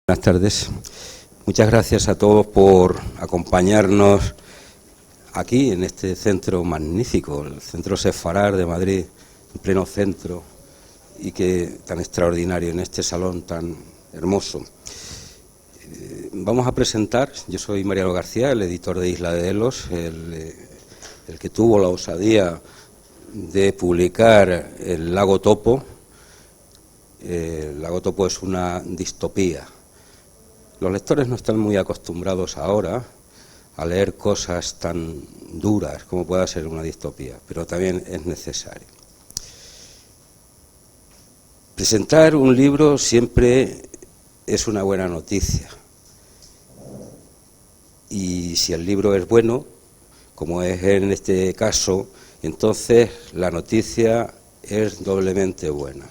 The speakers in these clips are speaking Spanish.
Buenas tardes. Muchas gracias a todos por acompañarnos aquí en este centro magnífico, el Centro Sefarad de Madrid, en pleno centro, y que tan extraordinario, en este salón tan hermoso. Vamos a presentar, yo soy Mariano García, el editor de Isla de Delos, el que tuvo la osadía de publicar El Lago Topo. El Lago Topo es una distopía. Los lectores no están muy acostumbrados ahora a leer cosas tan duras como pueda ser una distopía, pero también es necesario. Presentar un libro siempre es una buena noticia. Y si el libro es bueno, como es en este caso, entonces la noticia es doblemente buena.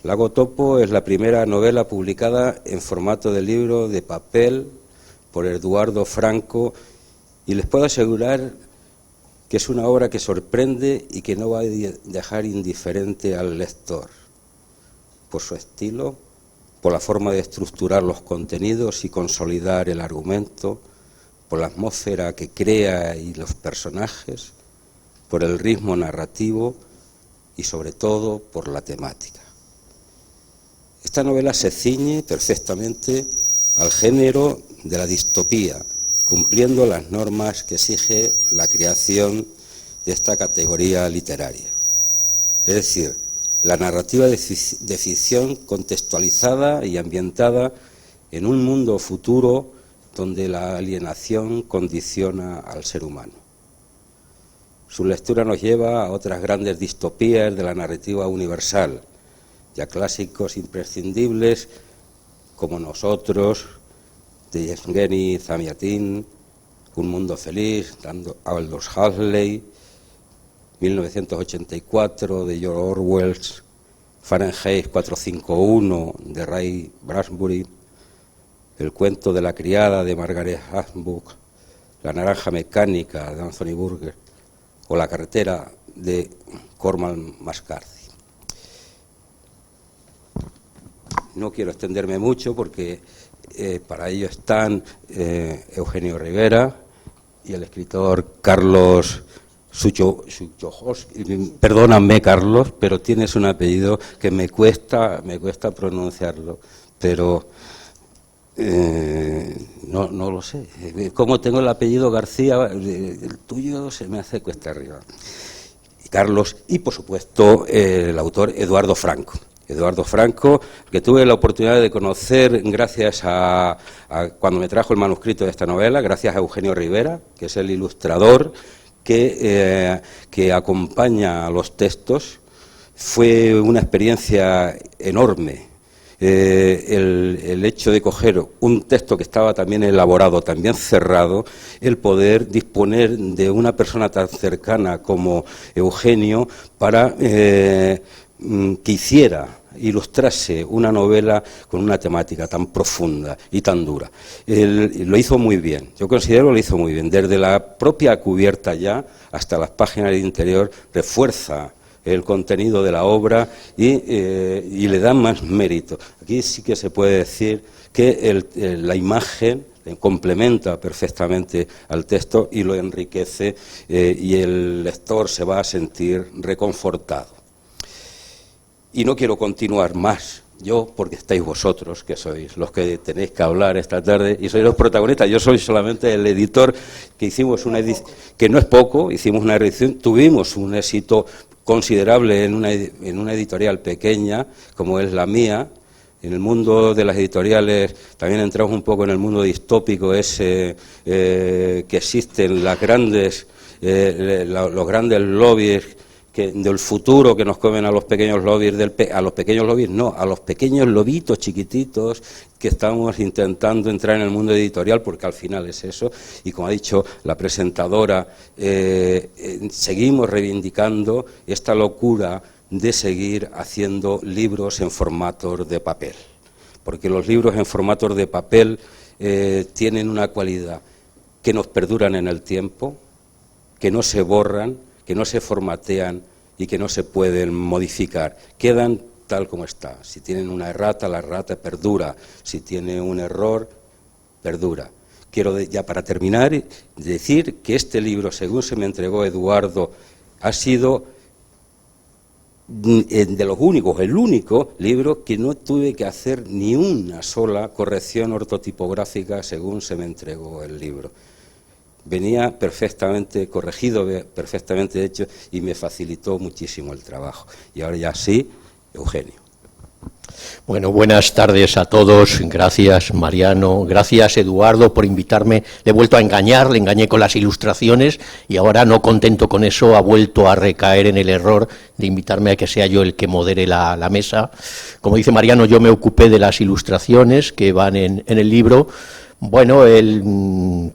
Lago Topo es la primera novela publicada en formato de libro de papel por Eduardo Franco, y les puedo asegurar que es una obra que sorprende y que no va a dejar indiferente al lector, por su estilo, por la forma de estructurar los contenidos y consolidar el argumento, por la atmósfera que crea y los personajes, por el ritmo narrativo y sobre todo por la temática. Esta novela se ciñe perfectamente al género de la distopía, cumpliendo las normas que exige la creación de esta categoría literaria. Es decir, la narrativa de ficción contextualizada y ambientada en un mundo futuro donde la alienación condiciona al ser humano. Su lectura nos lleva a otras grandes distopías de la narrativa universal, ya clásicos imprescindibles como Nosotros, de Yevgeny Zamyatin, Un mundo feliz, de Aldous Huxley, 1984, de George Orwell, Fahrenheit 451, de Ray Bradbury, El cuento de la criada, de Margaret Atwood, La naranja mecánica, de Anthony Burgess, o La carretera, de Cormac McCarthy. No quiero extenderme mucho porque para ello están Eugenio Rivera y el escritor Carlos Suchojovsky. Perdóname, Carlos, pero tienes un apellido que me cuesta pronunciarlo, pero no lo sé. Como tengo el apellido García, el tuyo se me hace cuesta arriba. Carlos y, por supuesto, el autor Eduardo Franco. Eduardo Franco, que tuve la oportunidad de conocer gracias a cuando me trajo el manuscrito de esta novela, gracias a Eugenio Rivera, que es el ilustrador que acompaña a los textos. Fue una experiencia enorme. El hecho de coger un texto que estaba también elaborado, también cerrado, el poder disponer de una persona tan cercana como Eugenio para que ilustrase una novela con una temática tan profunda y tan dura. Lo hizo muy bien, yo considero que lo hizo muy bien. Desde la propia cubierta ya hasta las páginas del interior refuerza el contenido de la obra y le da más mérito. Aquí sí que se puede decir que la imagen complementa perfectamente al texto y lo enriquece, y el lector se va a sentir reconfortado. Y no quiero continuar más yo, porque estáis vosotros, que sois los que tenéis que hablar esta tarde, y sois los protagonistas. Yo soy solamente el editor, que hicimos una edición, que no es poco, hicimos una edición, tuvimos un éxito considerable en una editorial pequeña, como es la mía. En el mundo de las editoriales también entramos un poco en el mundo distópico ese que existen los grandes lobbies del futuro que nos comen a los pequeños lobbies, a los pequeños lobitos chiquititos que estamos intentando entrar en el mundo editorial, porque al final es eso. Y como ha dicho la presentadora, seguimos reivindicando esta locura de seguir haciendo libros en formatos de papel, porque los libros en formatos de papel tienen una cualidad, que nos perduran en el tiempo, que no se borran, que no se formatean y que no se pueden modificar. Quedan tal como está. Si tienen una errata, la errata perdura. Si tiene un error, perdura. Quiero ya para terminar decir que este libro, según se me entregó Eduardo, ha sido de los únicos, el único libro que no tuve que hacer ni una sola corrección ortotipográfica según se me entregó el libro. Venía perfectamente corregido, perfectamente hecho, y me facilitó muchísimo el trabajo. Y ahora ya sí, Eugenio. Bueno, buenas tardes a todos. Gracias, Mariano. Gracias, Eduardo, por invitarme. Le he vuelto a engañar, le engañé con las ilustraciones y ahora, no contento con eso, ha vuelto a recaer en el error de invitarme a que sea yo el que modere la mesa. Como dice Mariano, yo me ocupé de las ilustraciones que van en el libro. Bueno, él,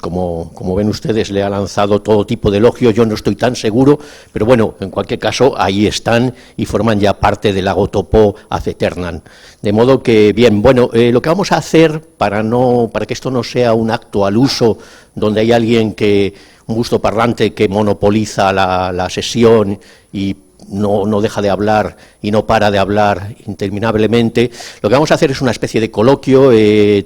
como ven ustedes, le ha lanzado todo tipo de elogios, yo no estoy tan seguro, pero bueno, en cualquier caso, ahí están y forman ya parte del Lagotopo ad aeternam. De modo que, bien, bueno, lo que vamos a hacer para que esto no sea un acto al uso, donde hay alguien un gusto parlante que monopoliza la sesión y no deja de hablar y no para de hablar interminablemente. Lo que vamos a hacer es una especie de coloquio.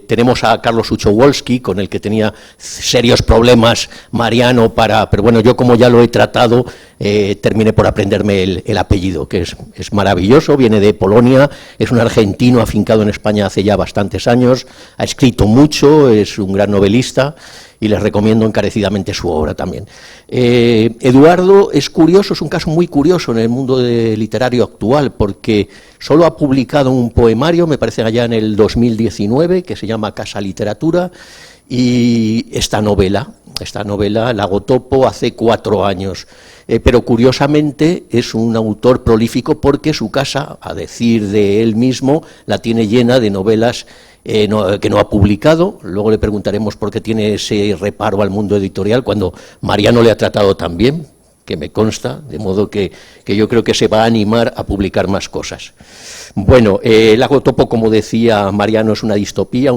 Tenemos a Carlos Uchowoski, con el que tenía serios problemas Mariano pero bueno, yo como ya lo he tratado, terminé por aprenderme el apellido, que es maravilloso, viene de Polonia, es un argentino afincado en España hace ya bastantes años, ha escrito mucho, es un gran novelista, y les recomiendo encarecidamente su obra también. Eduardo es curioso, es un caso muy curioso en el mundo literario actual, porque solo ha publicado un poemario, me parece allá en el 2019, que se llama Casa Literatura, y esta novela, Lagotopo, hace 4 años. Pero curiosamente es un autor prolífico porque su casa, a decir de él mismo, la tiene llena de novelas que no ha publicado. Luego le preguntaremos por qué tiene ese reparo al mundo editorial cuando Mariano le ha tratado tan bien, que me consta, de modo que yo creo que se va a animar a publicar más cosas. Bueno, Lagotopo, como decía Mariano, es una distopía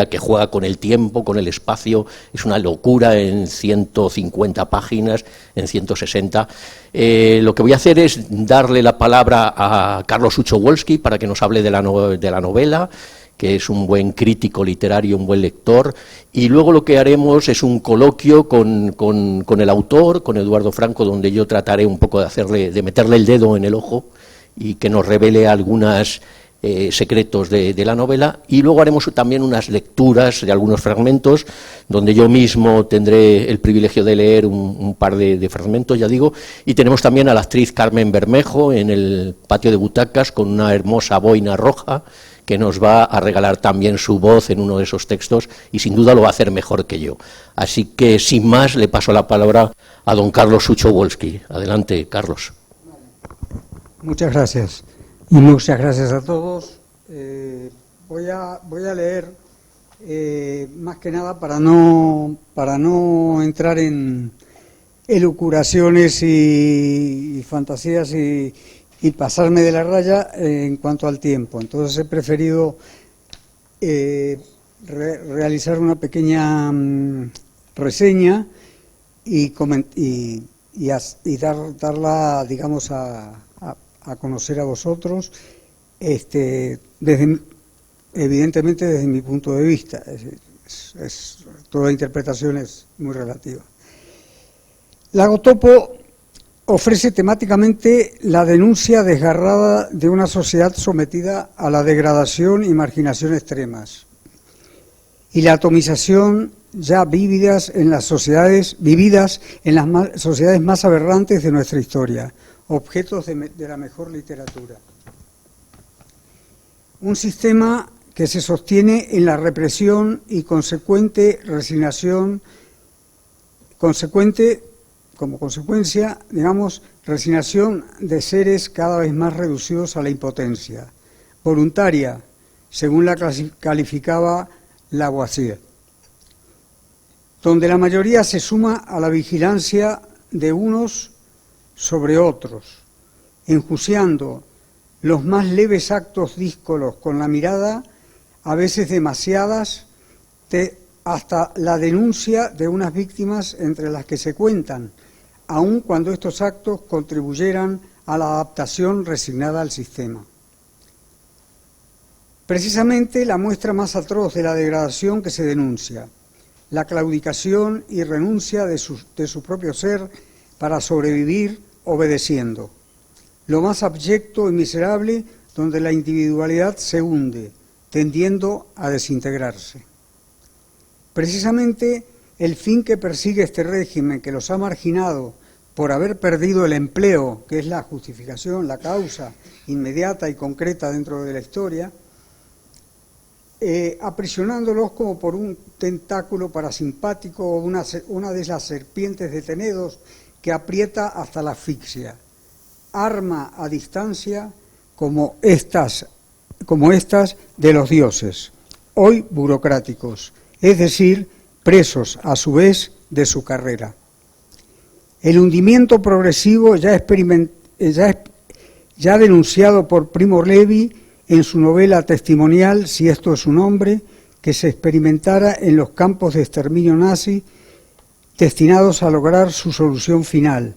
que juega con el tiempo, con el espacio, es una locura en 150 páginas, en 160. Lo que voy a hacer es darle la palabra a Carlos Uchowoski para que nos hable de la novela, que es un buen crítico literario, un buen lector, y luego lo que haremos es un coloquio con el autor, con Eduardo Franco, donde yo trataré un poco de meterle el dedo en el ojo y que nos revele algunos secretos de la novela, y luego haremos también unas lecturas de algunos fragmentos, donde yo mismo tendré el privilegio de leer un par de fragmentos, ya digo, y tenemos también a la actriz Carmen Bermejo en el patio de butacas con una hermosa boina roja, que nos va a regalar también su voz en uno de esos textos, y sin duda lo va a hacer mejor que yo. Así que, sin más, le paso la palabra a don Carlos Uchowoski. Adelante, Carlos. Muchas gracias, y muchas gracias a todos. Voy a leer, más que nada, para no entrar en elucubraciones y fantasías y pasarme de la raya en cuanto al tiempo. Entonces he preferido realizar una pequeña reseña y darla, digamos, a conocer a vosotros, evidentemente desde mi punto de vista. Toda interpretación es muy relativa. Lagotopo ofrece temáticamente la denuncia desgarrada de una sociedad sometida a la degradación y marginación extremas, y la atomización ya vividas en las sociedades más aberrantes de nuestra historia, objetos de la mejor literatura. Un sistema que se sostiene en la represión y consecuente resignación, como consecuencia, digamos, resignación de seres cada vez más reducidos a la impotencia, voluntaria, según la calificaba Lavoisier, donde la mayoría se suma a la vigilancia de unos sobre otros, enjuiciando los más leves actos díscolos con la mirada, a veces demasiadas, hasta la denuncia de unas víctimas entre las que se cuentan, aun cuando estos actos contribuyeran a la adaptación resignada al sistema. Precisamente la muestra más atroz de la degradación que se denuncia, la claudicación y renuncia de su propio ser para sobrevivir obedeciendo. Lo más abyecto y miserable, donde la individualidad se hunde, tendiendo a desintegrarse. Precisamente el fin que persigue este régimen, que los ha marginado por haber perdido el empleo, que es la justificación, la causa inmediata y concreta dentro de la historia, aprisionándolos como por un tentáculo parasimpático o una de esas serpientes de Tenedos que aprieta hasta la asfixia. Arma a distancia como estas de los dioses, hoy burocráticos, es decir, presos a su vez de su carrera. El hundimiento progresivo ya denunciado por Primo Levi en su novela testimonial, Si esto es un hombre, que se experimentara en los campos de exterminio nazi destinados a lograr su solución final,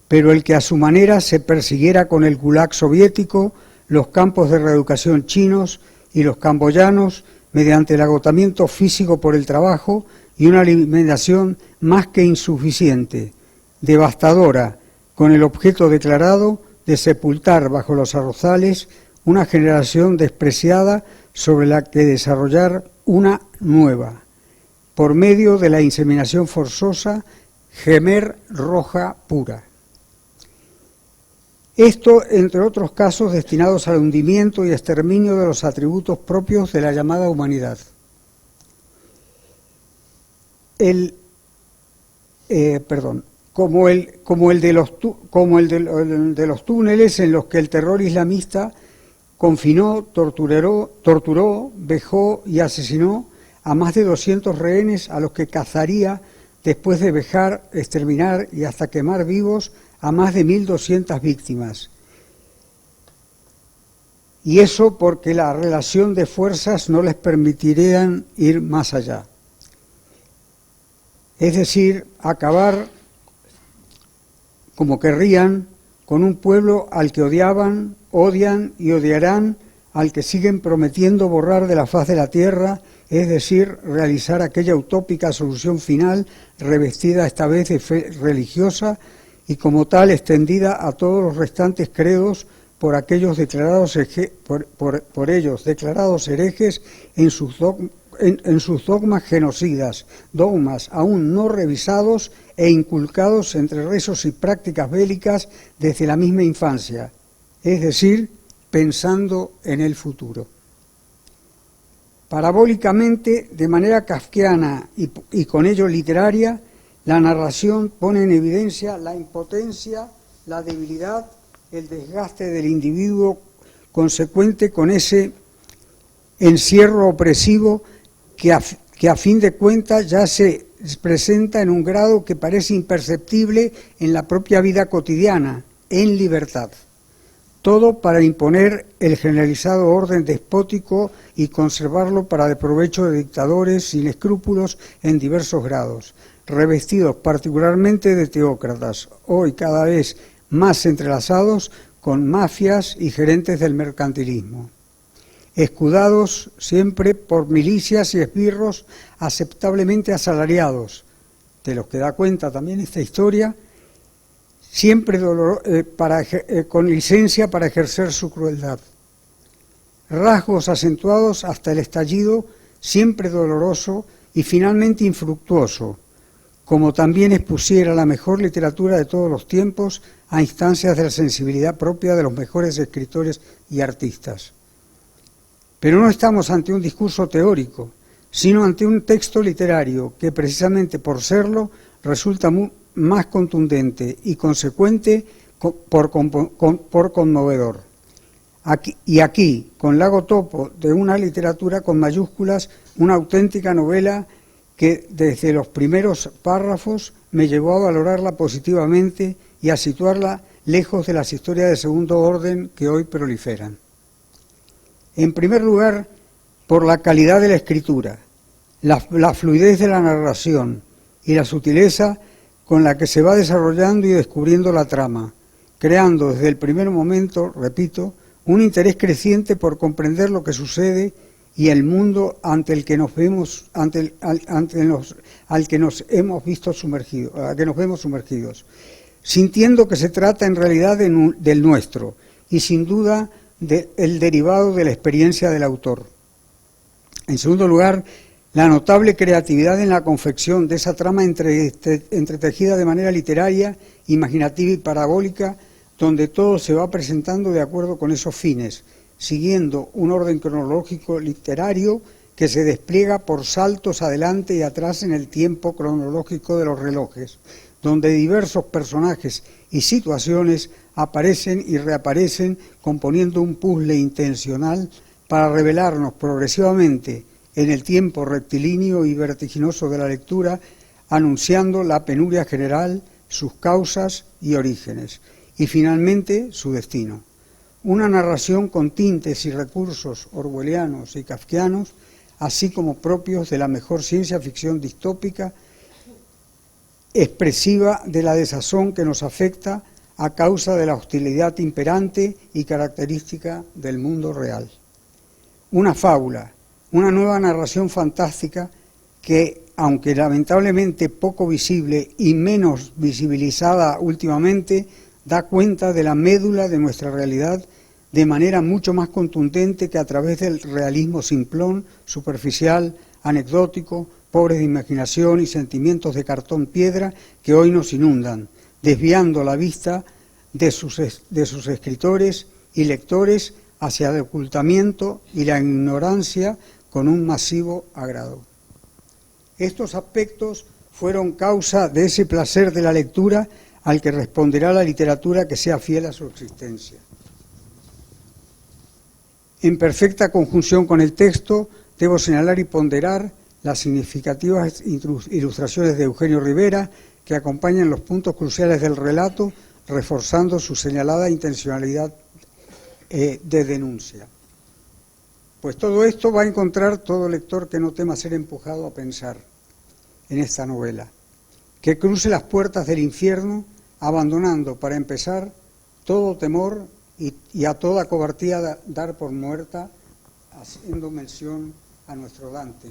pero el que a su manera se persiguiera con el Gulag soviético, los campos de reeducación chinos y los camboyanos mediante el agotamiento físico por el trabajo y una alimentación más que insuficiente, devastadora, con el objeto declarado de sepultar bajo los arrozales una generación despreciada sobre la que desarrollar una nueva, por medio de la inseminación forzosa, Khmer roja pura. Esto, entre otros casos, destinados al hundimiento y exterminio de los atributos propios de la llamada humanidad. Como el de los túneles en los que el terror islamista confinó, torturó, vejó y asesinó a más de 200 rehenes a los que cazaría después de vejar, exterminar y hasta quemar vivos a más de 1.200 víctimas. Y eso porque la relación de fuerzas no les permitirían ir más allá. Es decir, acabar, como querrían, con un pueblo al que odiaban, odian y odiarán, al que siguen prometiendo borrar de la faz de la tierra, es decir, realizar aquella utópica solución final, revestida esta vez de fe religiosa y como tal extendida a todos los restantes credos por aquellos declarados por ellos declarados herejes en sus dogmas genocidas, dogmas aún no revisados e inculcados entre rezos y prácticas bélicas desde la misma infancia, es decir, pensando en el futuro. Parabólicamente, de manera kafkiana y con ello literaria, la narración pone en evidencia la impotencia, la debilidad, el desgaste del individuo consecuente con ese encierro opresivo que a fin de cuentas ya se presenta en un grado que parece imperceptible en la propia vida cotidiana, en libertad. Todo para imponer el generalizado orden despótico y conservarlo para el provecho de dictadores sin escrúpulos en diversos grados, revestidos particularmente de teócratas, hoy cada vez más entrelazados con mafias y gerentes del mercantilismo, escudados siempre por milicias y esbirros aceptablemente asalariados, de los que da cuenta también esta historia, siempre con licencia para ejercer su crueldad. Rasgos acentuados hasta el estallido, siempre doloroso y finalmente infructuoso, como también expusiera la mejor literatura de todos los tiempos a instancias de la sensibilidad propia de los mejores escritores y artistas. Pero no estamos ante un discurso teórico, sino ante un texto literario que, precisamente por serlo, resulta más contundente y consecuente por conmovedor. Aquí, con Lago Topo, de una literatura con mayúsculas, una auténtica novela que desde los primeros párrafos me llevó a valorarla positivamente y a situarla lejos de las historias de segundo orden que hoy proliferan. En primer lugar, por la calidad de la escritura, la fluidez de la narración y la sutileza con la que se va desarrollando y descubriendo la trama, creando desde el primer momento, repito, un interés creciente por comprender lo que sucede y el mundo ante el que nos vemos, al que nos vemos sumergidos, sintiendo que se trata en realidad del nuestro y sin duda el derivado de la experiencia del autor. En segundo lugar, la notable creatividad en la confección de esa trama entretejida de manera literaria, imaginativa y parabólica, donde todo se va presentando de acuerdo con esos fines, siguiendo un orden cronológico literario que se despliega por saltos adelante y atrás en el tiempo cronológico de los relojes, donde diversos personajes y situaciones aparecen y reaparecen componiendo un puzzle intencional para revelarnos progresivamente en el tiempo rectilíneo y vertiginoso de la lectura, anunciando la penuria general, sus causas y orígenes, y finalmente su destino. Una narración con tintes y recursos orwellianos y kafkianos, así como propios de la mejor ciencia ficción distópica, expresiva de la desazón que nos afecta a causa de la hostilidad imperante y característica del mundo real. Una fábula, una nueva narración fantástica que, aunque lamentablemente poco visible y menos visibilizada últimamente, da cuenta de la médula de nuestra realidad de manera mucho más contundente que a través del realismo simplón, superficial, anecdótico, pobre de imaginación y sentimientos de cartón piedra que hoy nos inundan, desviando la vista de sus escritores y lectores hacia el ocultamiento y la ignorancia con un masivo agrado. Estos aspectos fueron causa de ese placer de la lectura al que responderá la literatura que sea fiel a su existencia. En perfecta conjunción con el texto, debo señalar y ponderar las significativas ilustraciones de Eugenio Rivera que acompañan los puntos cruciales del relato, reforzando su señalada intencionalidad de denuncia. Pues todo esto va a encontrar todo lector que no tema ser empujado a pensar en esta novela, que cruce las puertas del infierno, abandonando, para empezar, todo temor y a toda cobardía dar por muerta, haciendo mención a nuestro Dante.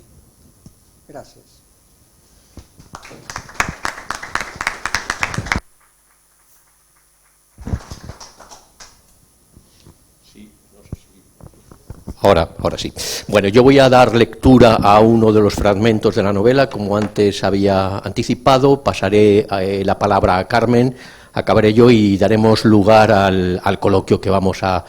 Gracias. Ahora sí. Bueno, yo voy a dar lectura a uno de los fragmentos de la novela, como antes había anticipado. Pasaré la palabra a Carmen, acabaré yo y daremos lugar al coloquio que vamos a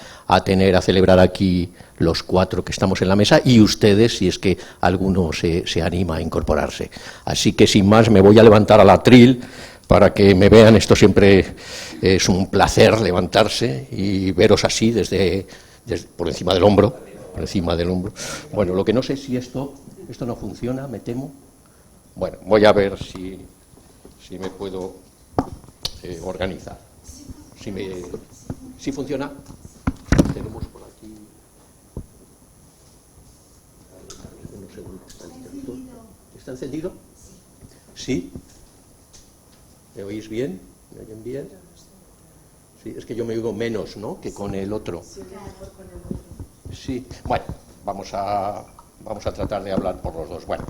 celebrar aquí los cuatro que estamos en la mesa y ustedes, si es que alguno se anima a incorporarse. Así que sin más me voy a levantar al atril para que me vean. Esto siempre es un placer levantarse y veros así desde por encima del hombro. Por encima del hombro. Bueno, lo que no sé si esto no funciona, me temo. Bueno, voy a ver si me puedo organizar. Si funciona. Tenemos por aquí. ¿Está encendido? ¿Sí? ¿Me oís bien? ¿Me oyen bien? Sí, es que yo me oigo menos, ¿no?, que con el otro. Sí, bueno, vamos a tratar de hablar por los dos. Bueno,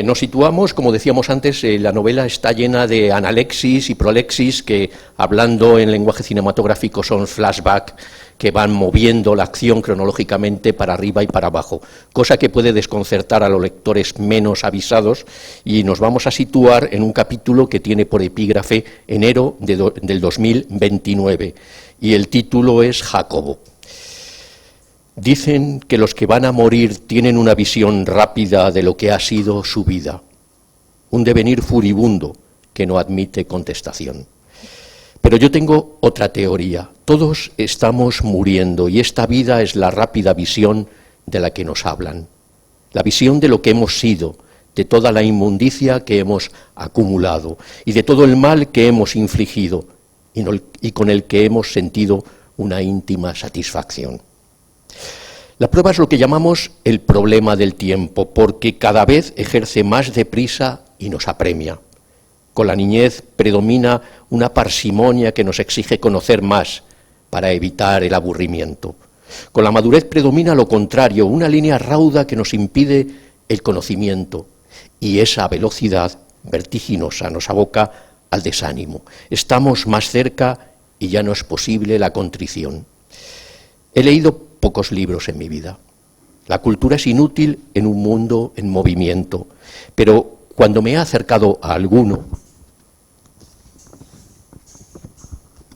nos situamos, como decíamos antes, la novela está llena de analexis y prolexis que, hablando en lenguaje cinematográfico, son flashback que van moviendo la acción cronológicamente para arriba y para abajo, cosa que puede desconcertar a los lectores menos avisados, y nos vamos a situar en un capítulo que tiene por epígrafe enero del 2029, y el título es Jacobo. Dicen que los que van a morir tienen una visión rápida de lo que ha sido su vida, un devenir furibundo que no admite contestación. Pero yo tengo otra teoría. Todos estamos muriendo y esta vida es la rápida visión de la que nos hablan, la visión de lo que hemos sido, de toda la inmundicia que hemos acumulado y de todo el mal que hemos infligido y con el que hemos sentido una íntima satisfacción. La prueba es lo que llamamos el problema del tiempo, porque cada vez ejerce más deprisa y nos apremia. Con la niñez predomina una parsimonia que nos exige conocer más para evitar el aburrimiento. Con la madurez predomina lo contrario, una línea rauda que nos impide el conocimiento, y esa velocidad vertiginosa nos aboca al desánimo. Estamos más cerca y ya no es posible la contrición. He leído pocos libros en mi vida. La cultura es inútil en un mundo en movimiento, pero cuando me he acercado a alguno,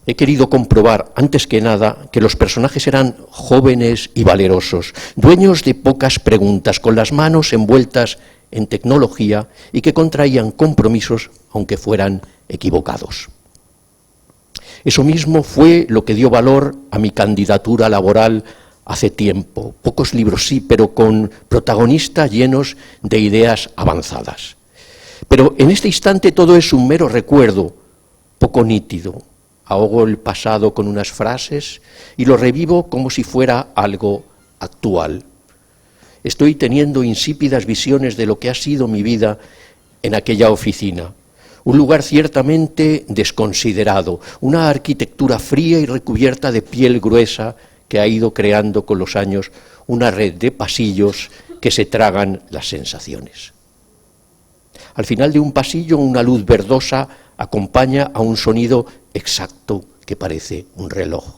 he querido comprobar, antes que nada, que los personajes eran jóvenes y valerosos, dueños de pocas preguntas, con las manos envueltas en tecnología y que contraían compromisos, aunque fueran equivocados. Eso mismo fue lo que dio valor a mi candidatura laboral hace tiempo. Pocos libros sí, pero con protagonistas llenos de ideas avanzadas. Pero en este instante todo es un mero recuerdo, poco nítido. Ahogo el pasado con unas frases y lo revivo como si fuera algo actual. Estoy teniendo insípidas visiones de lo que ha sido mi vida en aquella oficina. Un lugar ciertamente desconsiderado, una arquitectura fría y recubierta de piel gruesa que ha ido creando con los años una red de pasillos que se tragan las sensaciones. Al final de un pasillo, una luz verdosa acompaña a un sonido exacto que parece un reloj.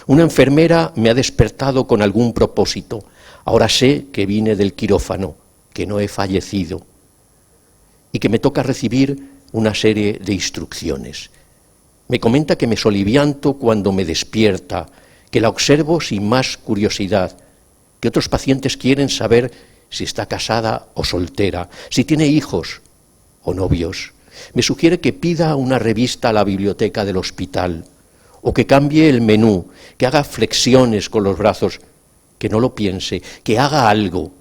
Una enfermera me ha despertado con algún propósito. Ahora sé que vine del quirófano, que no he fallecido y que me toca recibir una serie de instrucciones. Me comenta que me solivianto cuando me despierta, que la observo sin más curiosidad, que otros pacientes quieren saber si está casada o soltera, si tiene hijos o novios. Me sugiere que pida una revista a la biblioteca del hospital o que cambie el menú, que haga flexiones con los brazos, que no lo piense, que haga algo.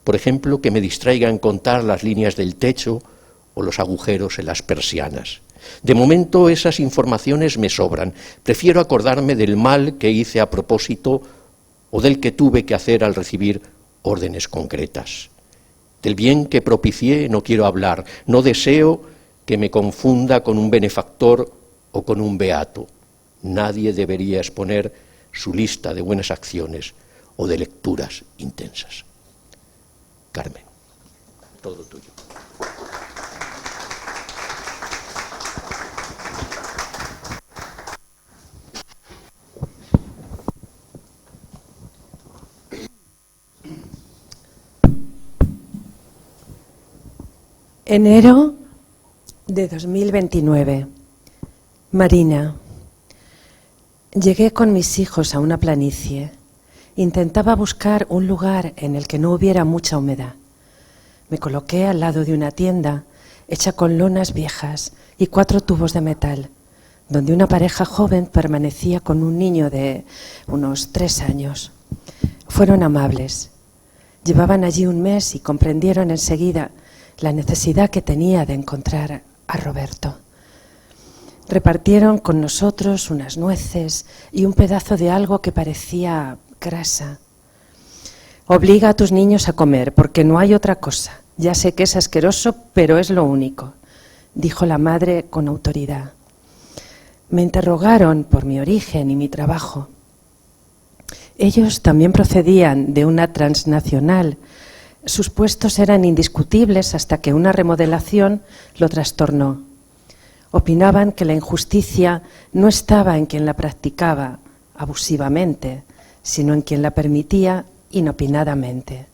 Por ejemplo, que me distraiga en contar las líneas del techo o los agujeros en las persianas. De momento esas informaciones me sobran. Prefiero acordarme del mal que hice a propósito o del que tuve que hacer al recibir órdenes concretas. Del bien que propicié no quiero hablar, no deseo que me confunda con un benefactor o con un beato. Nadie debería exponer su lista de buenas acciones o de lecturas intensas. Carmen, todo tuyo. Enero de 2029. Marina. Llegué con mis hijos a una planicie. Intentaba buscar un lugar en el que no hubiera mucha humedad. Me coloqué al lado de una tienda hecha con lonas viejas y 4 tubos de metal, donde una pareja joven permanecía con un niño de unos 3 años. Fueron amables. Llevaban allí un mes y comprendieron enseguida la necesidad que tenía de encontrar a Roberto. Repartieron con nosotros unas nueces y un pedazo de algo que parecía grasa. Obliga a tus niños a comer, porque no hay otra cosa. Ya sé que es asqueroso, pero es lo único, dijo la madre con autoridad. Me interrogaron por mi origen y mi trabajo. Ellos también procedían de una transnacional. Sus puestos eran indiscutibles hasta que una remodelación lo trastornó. Opinaban que la injusticia no estaba en quien la practicaba abusivamente, sino en quien la permitía inopinadamente.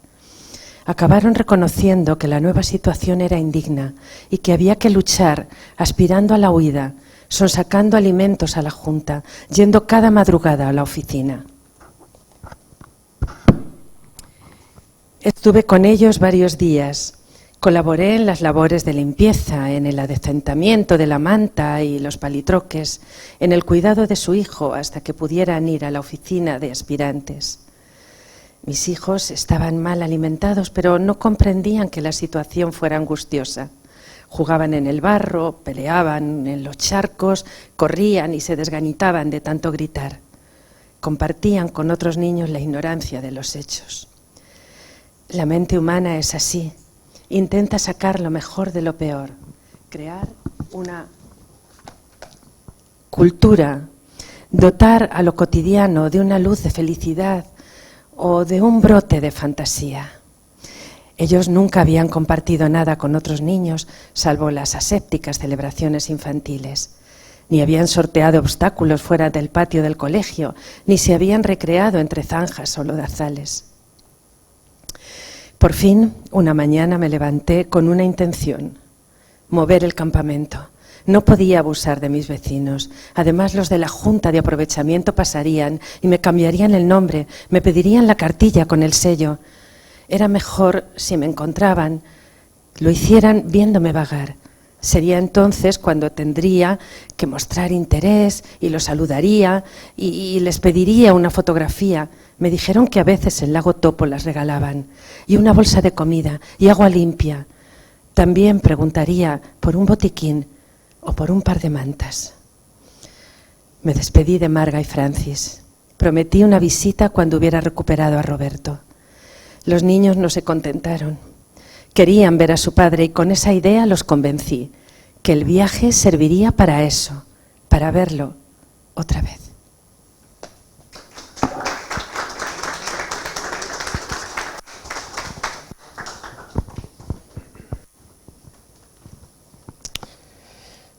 Acabaron reconociendo que la nueva situación era indigna y que había que luchar, aspirando a la huida, sonsacando alimentos a la Junta, yendo cada madrugada a la oficina. Estuve con ellos varios días. Colaboré en las labores de limpieza, en el adecentamiento de la manta y los palitroques, en el cuidado de su hijo hasta que pudieran ir a la oficina de aspirantes. Mis hijos estaban mal alimentados, pero no comprendían que la situación fuera angustiosa. Jugaban en el barro, peleaban en los charcos, corrían y se desganitaban de tanto gritar. Compartían con otros niños la ignorancia de los hechos. La mente humana es así. Intenta sacar lo mejor de lo peor, crear una cultura dotar a lo cotidiano de una luz de felicidad o de un brote de fantasía. Ellos nunca habían compartido nada con otros niños, salvo las asépticas celebraciones infantiles. Ni habían sorteado obstáculos fuera del patio del colegio, ni se habían recreado entre zanjas o lodazales. Por fin, una mañana me levanté con una intención: mover el campamento. No podía abusar de mis vecinos. Además, los de la Junta de Aprovechamiento pasarían y me cambiarían el nombre, me pedirían la cartilla con el sello. Era mejor, si me encontraban, lo hicieran viéndome vagar. Sería entonces cuando tendría que mostrar interés y los saludaría y les pediría una fotografía. Me dijeron que a veces el Lago Topo las regalaban, y una bolsa de comida y agua limpia. También preguntaría por un botiquín o por un par de mantas. Me despedí de Marga y Francis. Prometí una visita cuando hubiera recuperado a Roberto. Los niños no se contentaron. Querían ver a su padre y con esa idea los convencí que el viaje serviría para eso, para verlo otra vez.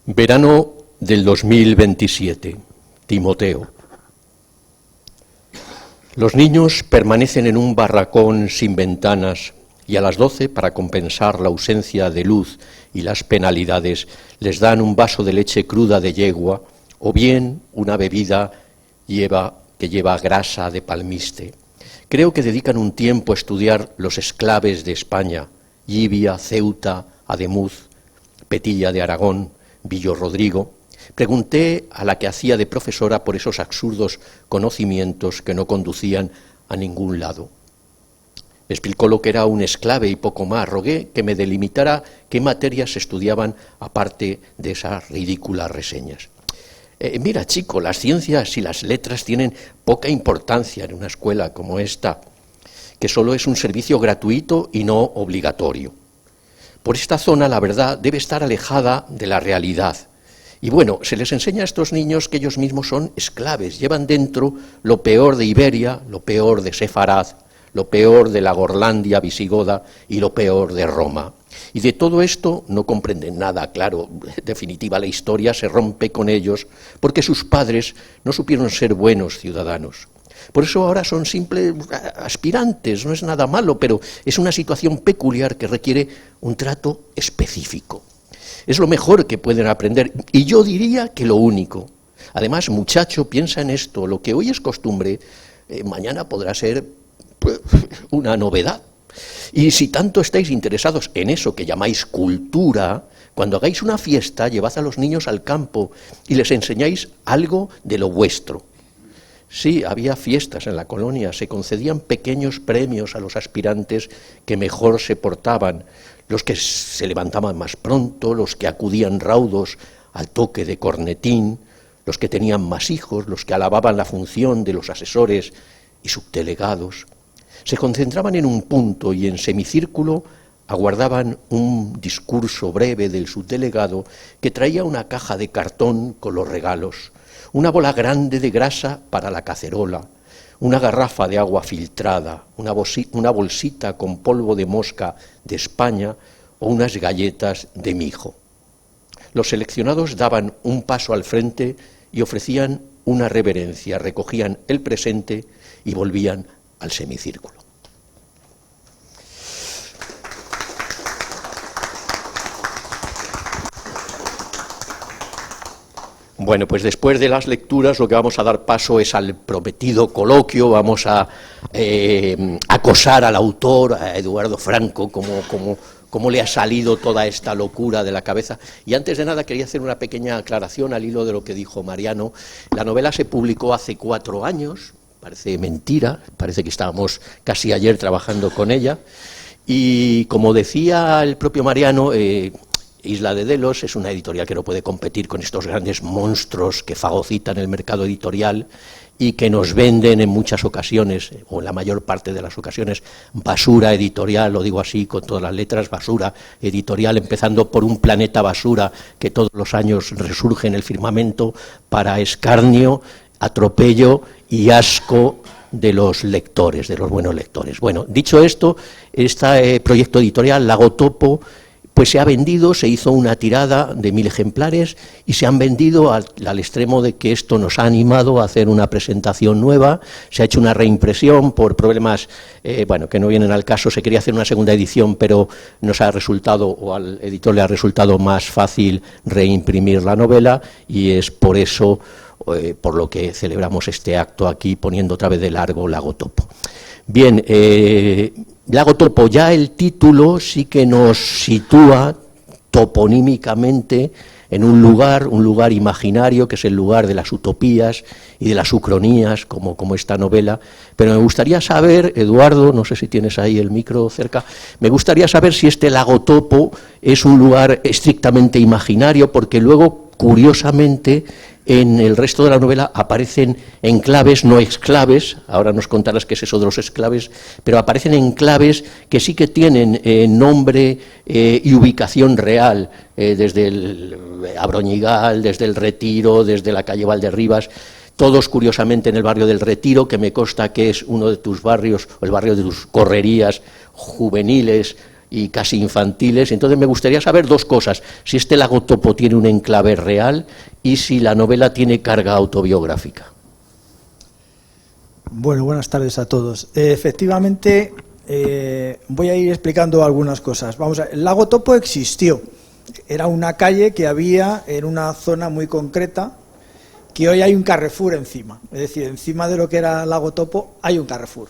Verano del 2027. Timoteo. Los niños permanecen en un barracón sin ventanas y a las 12, para compensar la ausencia de luz y las penalidades, les dan un vaso de leche cruda de yegua o bien una bebida que lleva grasa de palmiste. Creo que dedican un tiempo a estudiar los esclaves de España: Llivia, Ceuta, Ademuz, Petilla de Aragón, Villorrodrigo. Pregunté a la que hacía de profesora por esos absurdos conocimientos que no conducían a ningún lado. Me explicó lo que era un esclave y poco más. Rogué que me delimitara qué materias se estudiaban aparte de esas ridículas reseñas. Mira, chico, las ciencias y las letras tienen poca importancia en una escuela como esta, que solo es un servicio gratuito y no obligatorio. Por esta zona, la verdad, debe estar alejada de la realidad. Y bueno, se les enseña a estos niños que ellos mismos son esclaves, llevan dentro lo peor de Iberia, lo peor de Sefarad, lo peor de la Gorlandia visigoda y lo peor de Roma. Y de todo esto no comprenden nada, claro. En definitiva, la historia se rompe con ellos porque sus padres no supieron ser buenos ciudadanos. Por eso ahora son simples aspirantes, no es nada malo, pero es una situación peculiar que requiere un trato específico. Es lo mejor que pueden aprender, y yo diría que lo único. Además, muchacho, piensa en esto: lo que hoy es costumbre, mañana podrá ser una novedad. Y si tanto estáis interesados en eso que llamáis cultura, cuando hagáis una fiesta, llevad a los niños al campo y les enseñáis algo de lo vuestro. Sí, había fiestas en la colonia, se concedían pequeños premios a los aspirantes que mejor se portaban, los que se levantaban más pronto, los que acudían raudos al toque de cornetín, los que tenían más hijos, los que alababan la función de los asesores y subdelegados. Se concentraban en un punto y en semicírculo aguardaban un discurso breve del subdelegado que traía una caja de cartón con los regalos, una bola grande de grasa para la cacerola, una garrafa de agua filtrada, una bolsita con polvo de mosca de España o unas galletas de mijo. Los seleccionados daban un paso al frente y ofrecían una reverencia, recogían el presente y volvían al semicírculo. Bueno, pues después de las lecturas lo que vamos a dar paso es al prometido coloquio. Vamos a acosar al autor, a Eduardo Franco, cómo le ha salido toda esta locura de la cabeza. Y antes de nada quería hacer una pequeña aclaración al hilo de lo que dijo Mariano. La novela se publicó hace 4 años, parece mentira, parece que estábamos casi ayer trabajando con ella. Y como decía el propio Mariano, Isla de Delos es una editorial que no puede competir con estos grandes monstruos que fagocitan el mercado editorial y que nos venden en muchas ocasiones, o en la mayor parte de las ocasiones, basura editorial, lo digo así con todas las letras, basura editorial, empezando por Un planeta basura que todos los años resurge en el firmamento para escarnio atropello y asco de los lectores, de los buenos lectores. Bueno, dicho esto, este proyecto editorial, Lago Topo, pues se ha vendido, se hizo una tirada de 1000 ejemplares y se han vendido al extremo de que esto nos ha animado a hacer una presentación nueva. Se ha hecho una reimpresión por problemas, bueno, que no vienen al caso. Se quería hacer una segunda edición, pero nos ha resultado, o al editor le ha resultado más fácil reimprimir la novela, y es por eso por lo que celebramos este acto aquí, poniendo otra vez de largo Lago Topo. Bien, Lago Topo, ya el título sí que nos sitúa toponímicamente en un lugar imaginario, que es el lugar de las utopías y de las ucronías, como esta novela. Pero me gustaría saber, Eduardo, no sé si tienes ahí el micro cerca, me gustaría saber si este Lago Topo es un lugar estrictamente imaginario, porque luego, curiosamente, en el resto de la novela aparecen enclaves, no exclaves, ahora nos contarás qué es eso de los exclaves, pero aparecen enclaves que sí que tienen nombre y ubicación real, desde el Abroñigal, desde el Retiro, desde la calle Valderribas, todos curiosamente en el barrio del Retiro, que me consta que es uno de tus barrios, o el barrio de tus correrías juveniles y casi infantiles. Entonces me gustaría saber dos cosas: si este Lago Topo tiene un enclave real y si la novela tiene carga autobiográfica. Bueno, buenas tardes a todos. Efectivamente, voy a ir explicando algunas cosas. Vamos a ver, el Lago Topo existió. Era una calle que había en una zona muy concreta, que hoy hay un Carrefour encima. Es decir, encima de lo que era el Lago Topo hay un Carrefour.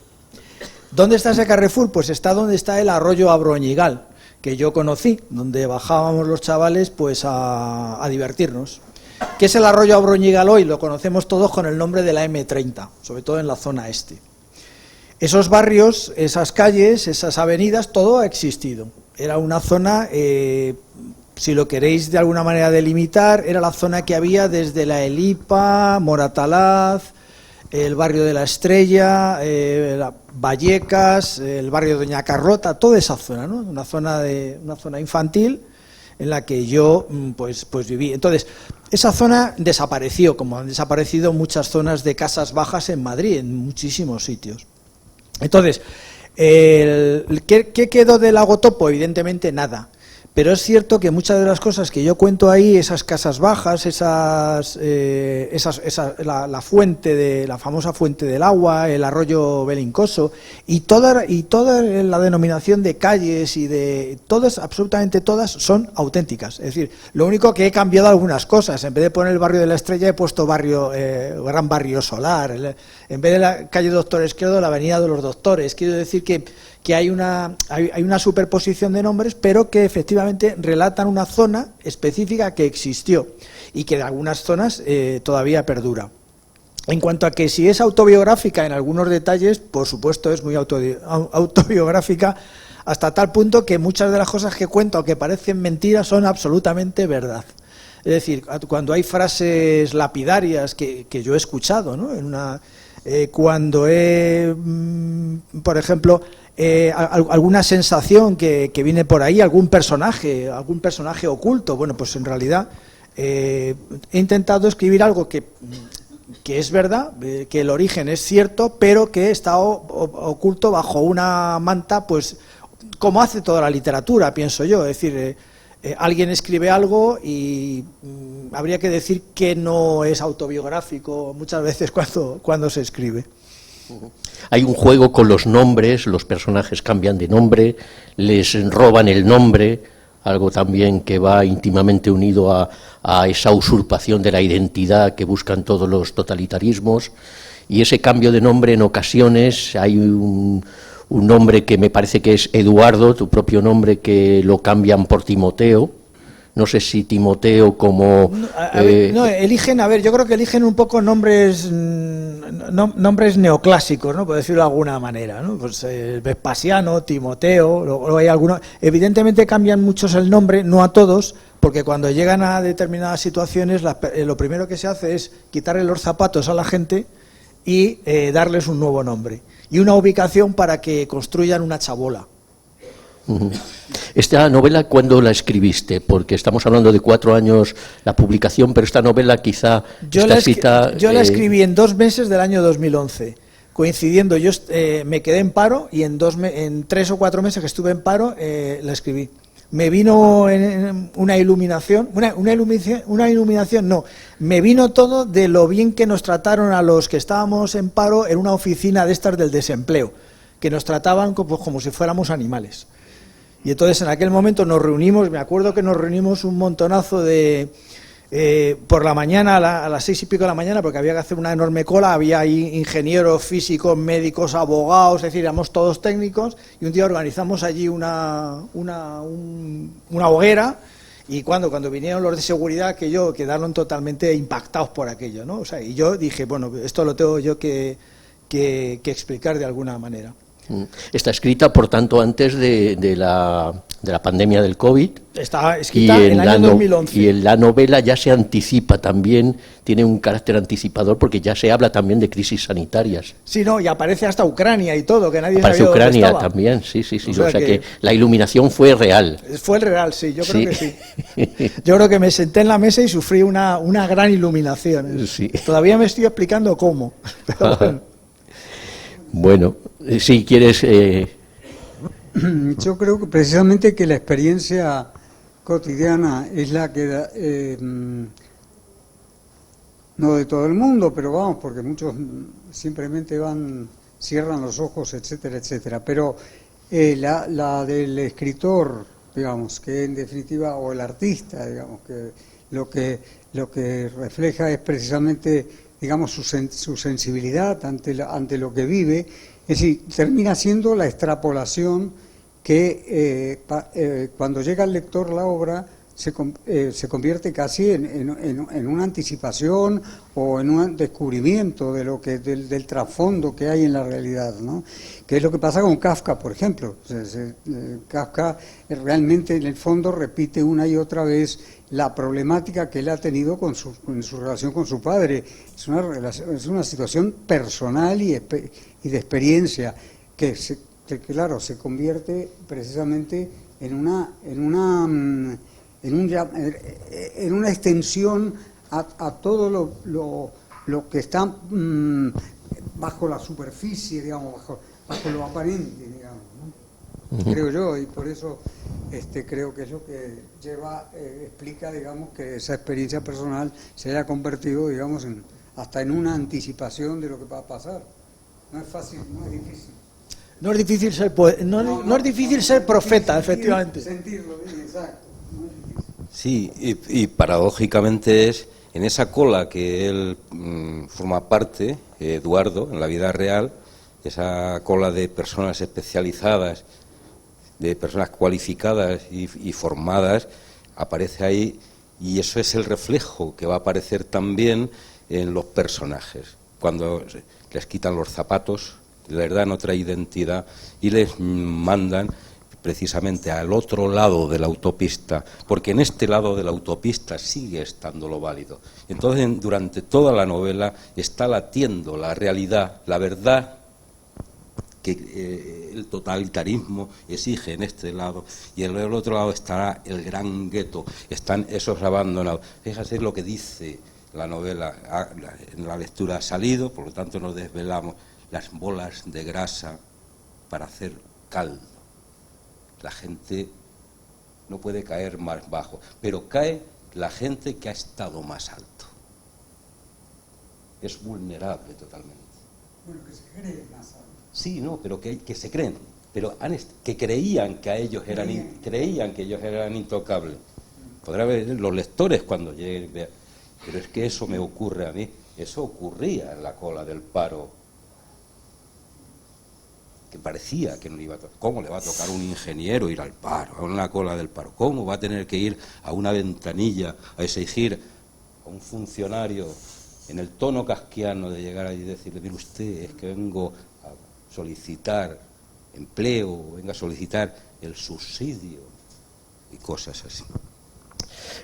¿Dónde está ese Carrefour? Pues está donde está el arroyo Abroñigal, que yo conocí, donde bajábamos los chavales pues a divertirnos. ¿Qué es el arroyo Abroñigal hoy? Lo conocemos todos con el nombre de la M30, sobre todo en la zona este. Esos barrios, esas calles, esas avenidas, todo ha existido. Era una zona, si lo queréis de alguna manera delimitar, era la zona que había desde la Elipa, Moratalaz, el barrio de la Estrella, Vallecas, el barrio de Doña Carlota, toda esa zona, ¿no? Una zona infantil en la que yo pues viví. Entonces, esa zona desapareció, como han desaparecido muchas zonas de casas bajas en Madrid, en muchísimos sitios. Entonces, ¿qué quedó del Lago Topo? Evidentemente nada. Pero es cierto que muchas de las cosas que yo cuento ahí, esas casas bajas, la famosa fuente del agua, el arroyo Belincoso, y toda la denominación de calles y de todas, absolutamente todas, son auténticas. Es decir, lo único que he cambiado algunas cosas. En vez de poner el barrio de la Estrella, he puesto Gran Barrio Solar. En vez de la calle Doctor Esquerdo, la avenida de los Doctores. Quiero decir que hay una superposición de nombres, pero que efectivamente relatan una zona específica que existió y que en algunas zonas todavía perdura. En cuanto a que si es autobiográfica en algunos detalles, por supuesto es muy autobiográfica, hasta tal punto que muchas de las cosas que cuento, aunque parecen mentiras, son absolutamente verdad. Es decir, cuando hay frases lapidarias que yo he escuchado, ¿no? Cuando por ejemplo, alguna sensación que viene por ahí, algún personaje oculto, bueno, pues en realidad he intentado escribir algo que es verdad, que el origen es cierto, pero que está oculto bajo una manta, pues como hace toda la literatura, pienso yo. Es decir, alguien escribe algo y habría que decir que no es autobiográfico muchas veces cuando se escribe. Hay un juego con los nombres, los personajes cambian de nombre, les roban el nombre, algo también que va íntimamente unido a esa usurpación de la identidad que buscan todos los totalitarismos, y ese cambio de nombre en ocasiones, hay un nombre que me parece que es Eduardo, tu propio nombre, que lo cambian por Timoteo. No sé si Timoteo como... yo creo que eligen un poco nombres neoclásicos, ¿no? Por decirlo de alguna manera, ¿no? Pues Vespasiano, Timoteo, luego hay algunos... Evidentemente cambian muchos el nombre, no a todos, porque cuando llegan a determinadas situaciones, lo primero que se hace es quitarle los zapatos a la gente y darles un nuevo nombre y una ubicación para que construyan una chabola. Esta novela, ¿cuándo la escribiste? Porque estamos hablando de 4 años la publicación, pero esta novela quizá yo la escribí en 2 meses del año 2011, coincidiendo, yo me quedé en paro y en 3 o 4 meses que estuve en paro la escribí. Me vino una iluminación, no, me vino todo de lo bien que nos trataron a los que estábamos en paro en una oficina de estas del desempleo, que nos trataban como si fuéramos animales. Y entonces en aquel momento nos reunimos, me acuerdo que nos reunimos un montonazo por la mañana, a las 6 y pico de la mañana, porque había que hacer una enorme cola, había ahí ingenieros, físicos, médicos, abogados, es decir, éramos todos técnicos, y un día organizamos allí una hoguera, y cuando vinieron los de seguridad, quedaron totalmente impactados por aquello, ¿no? O sea, y yo dije, bueno, esto lo tengo yo que explicar de alguna manera. Está escrita, por tanto, antes de la pandemia del COVID. Está escrita en el año 2011. Y en la novela ya se anticipa también, tiene un carácter anticipador, porque ya se habla también de crisis sanitarias. Sí, no, y aparece hasta Ucrania y todo, que nadie aparece sabía Ucrania dónde estaba. También, sí. O sea que la iluminación fue real. Fue real, sí, yo creo que sí. Yo creo que me senté en la mesa y sufrí una gran iluminación. Sí. Todavía me estoy explicando cómo. Pero bueno. Bueno, si quieres... Yo creo que precisamente que la experiencia cotidiana es la que no de todo el mundo, pero vamos, porque muchos simplemente cierran los ojos, etcétera, etcétera. Pero la del escritor, digamos, que en definitiva, o el artista, digamos, que lo que refleja es precisamente, digamos, su sensibilidad ante lo que vive. Es decir, termina siendo la extrapolación que cuando llega al lector la obra se convierte casi en una anticipación o en un descubrimiento de del trasfondo que hay en la realidad, ¿no? Que es lo que pasa con Kafka, por ejemplo. Kafka realmente en el fondo repite una y otra vez la problemática que él ha tenido en su relación con su padre. Es una situación personal y de experiencia que claro, se convierte precisamente en una extensión a todo lo que está bajo la superficie, digamos, bajo lo aparente, digamos, ¿no? Creo yo, y por eso creo que es lo que explica, digamos, que esa experiencia personal se haya convertido, digamos, hasta en una anticipación de lo que va a pasar. No es fácil, no es difícil. No es difícil ser no es difícil ser profeta, efectivamente. Sentirlo bien, exacto. No es difícil. Sí, y paradójicamente es en esa cola que él forma parte, Eduardo, en la vida real, esa cola de personas especializadas, de personas cualificadas y formadas, aparece ahí, y eso es el reflejo que va a aparecer también en los personajes, cuando les quitan los zapatos, les dan otra identidad y les mandan precisamente al otro lado de la autopista, porque en este lado de la autopista sigue estando lo válido. Entonces, durante toda la novela está latiendo la realidad, la verdad que el totalitarismo exige en este lado, y en el otro lado estará el gran gueto, están esos abandonados. Fíjate lo que dice la novela, en la lectura ha salido, por lo tanto nos desvelamos, las bolas de grasa para hacer caldo. La gente no puede caer más bajo, pero cae la gente que ha estado más alto. Es vulnerable totalmente. Bueno, que se cree más alto. Sí, no, pero que se creen, pero que creían que creían que ellos eran intocables. Podrá ver los lectores cuando lleguen, pero es que eso me ocurre a mí. Eso ocurría en la cola del paro, que parecía que no iba a tocar. ¿Cómo le va a tocar a un ingeniero ir al paro, a una cola del paro? ¿Cómo va a tener que ir a una ventanilla a exigir a un funcionario en el tono kafkiano de llegar allí y decirle, mire usted, es que vengo a solicitar empleo, vengo a solicitar el subsidio y cosas así?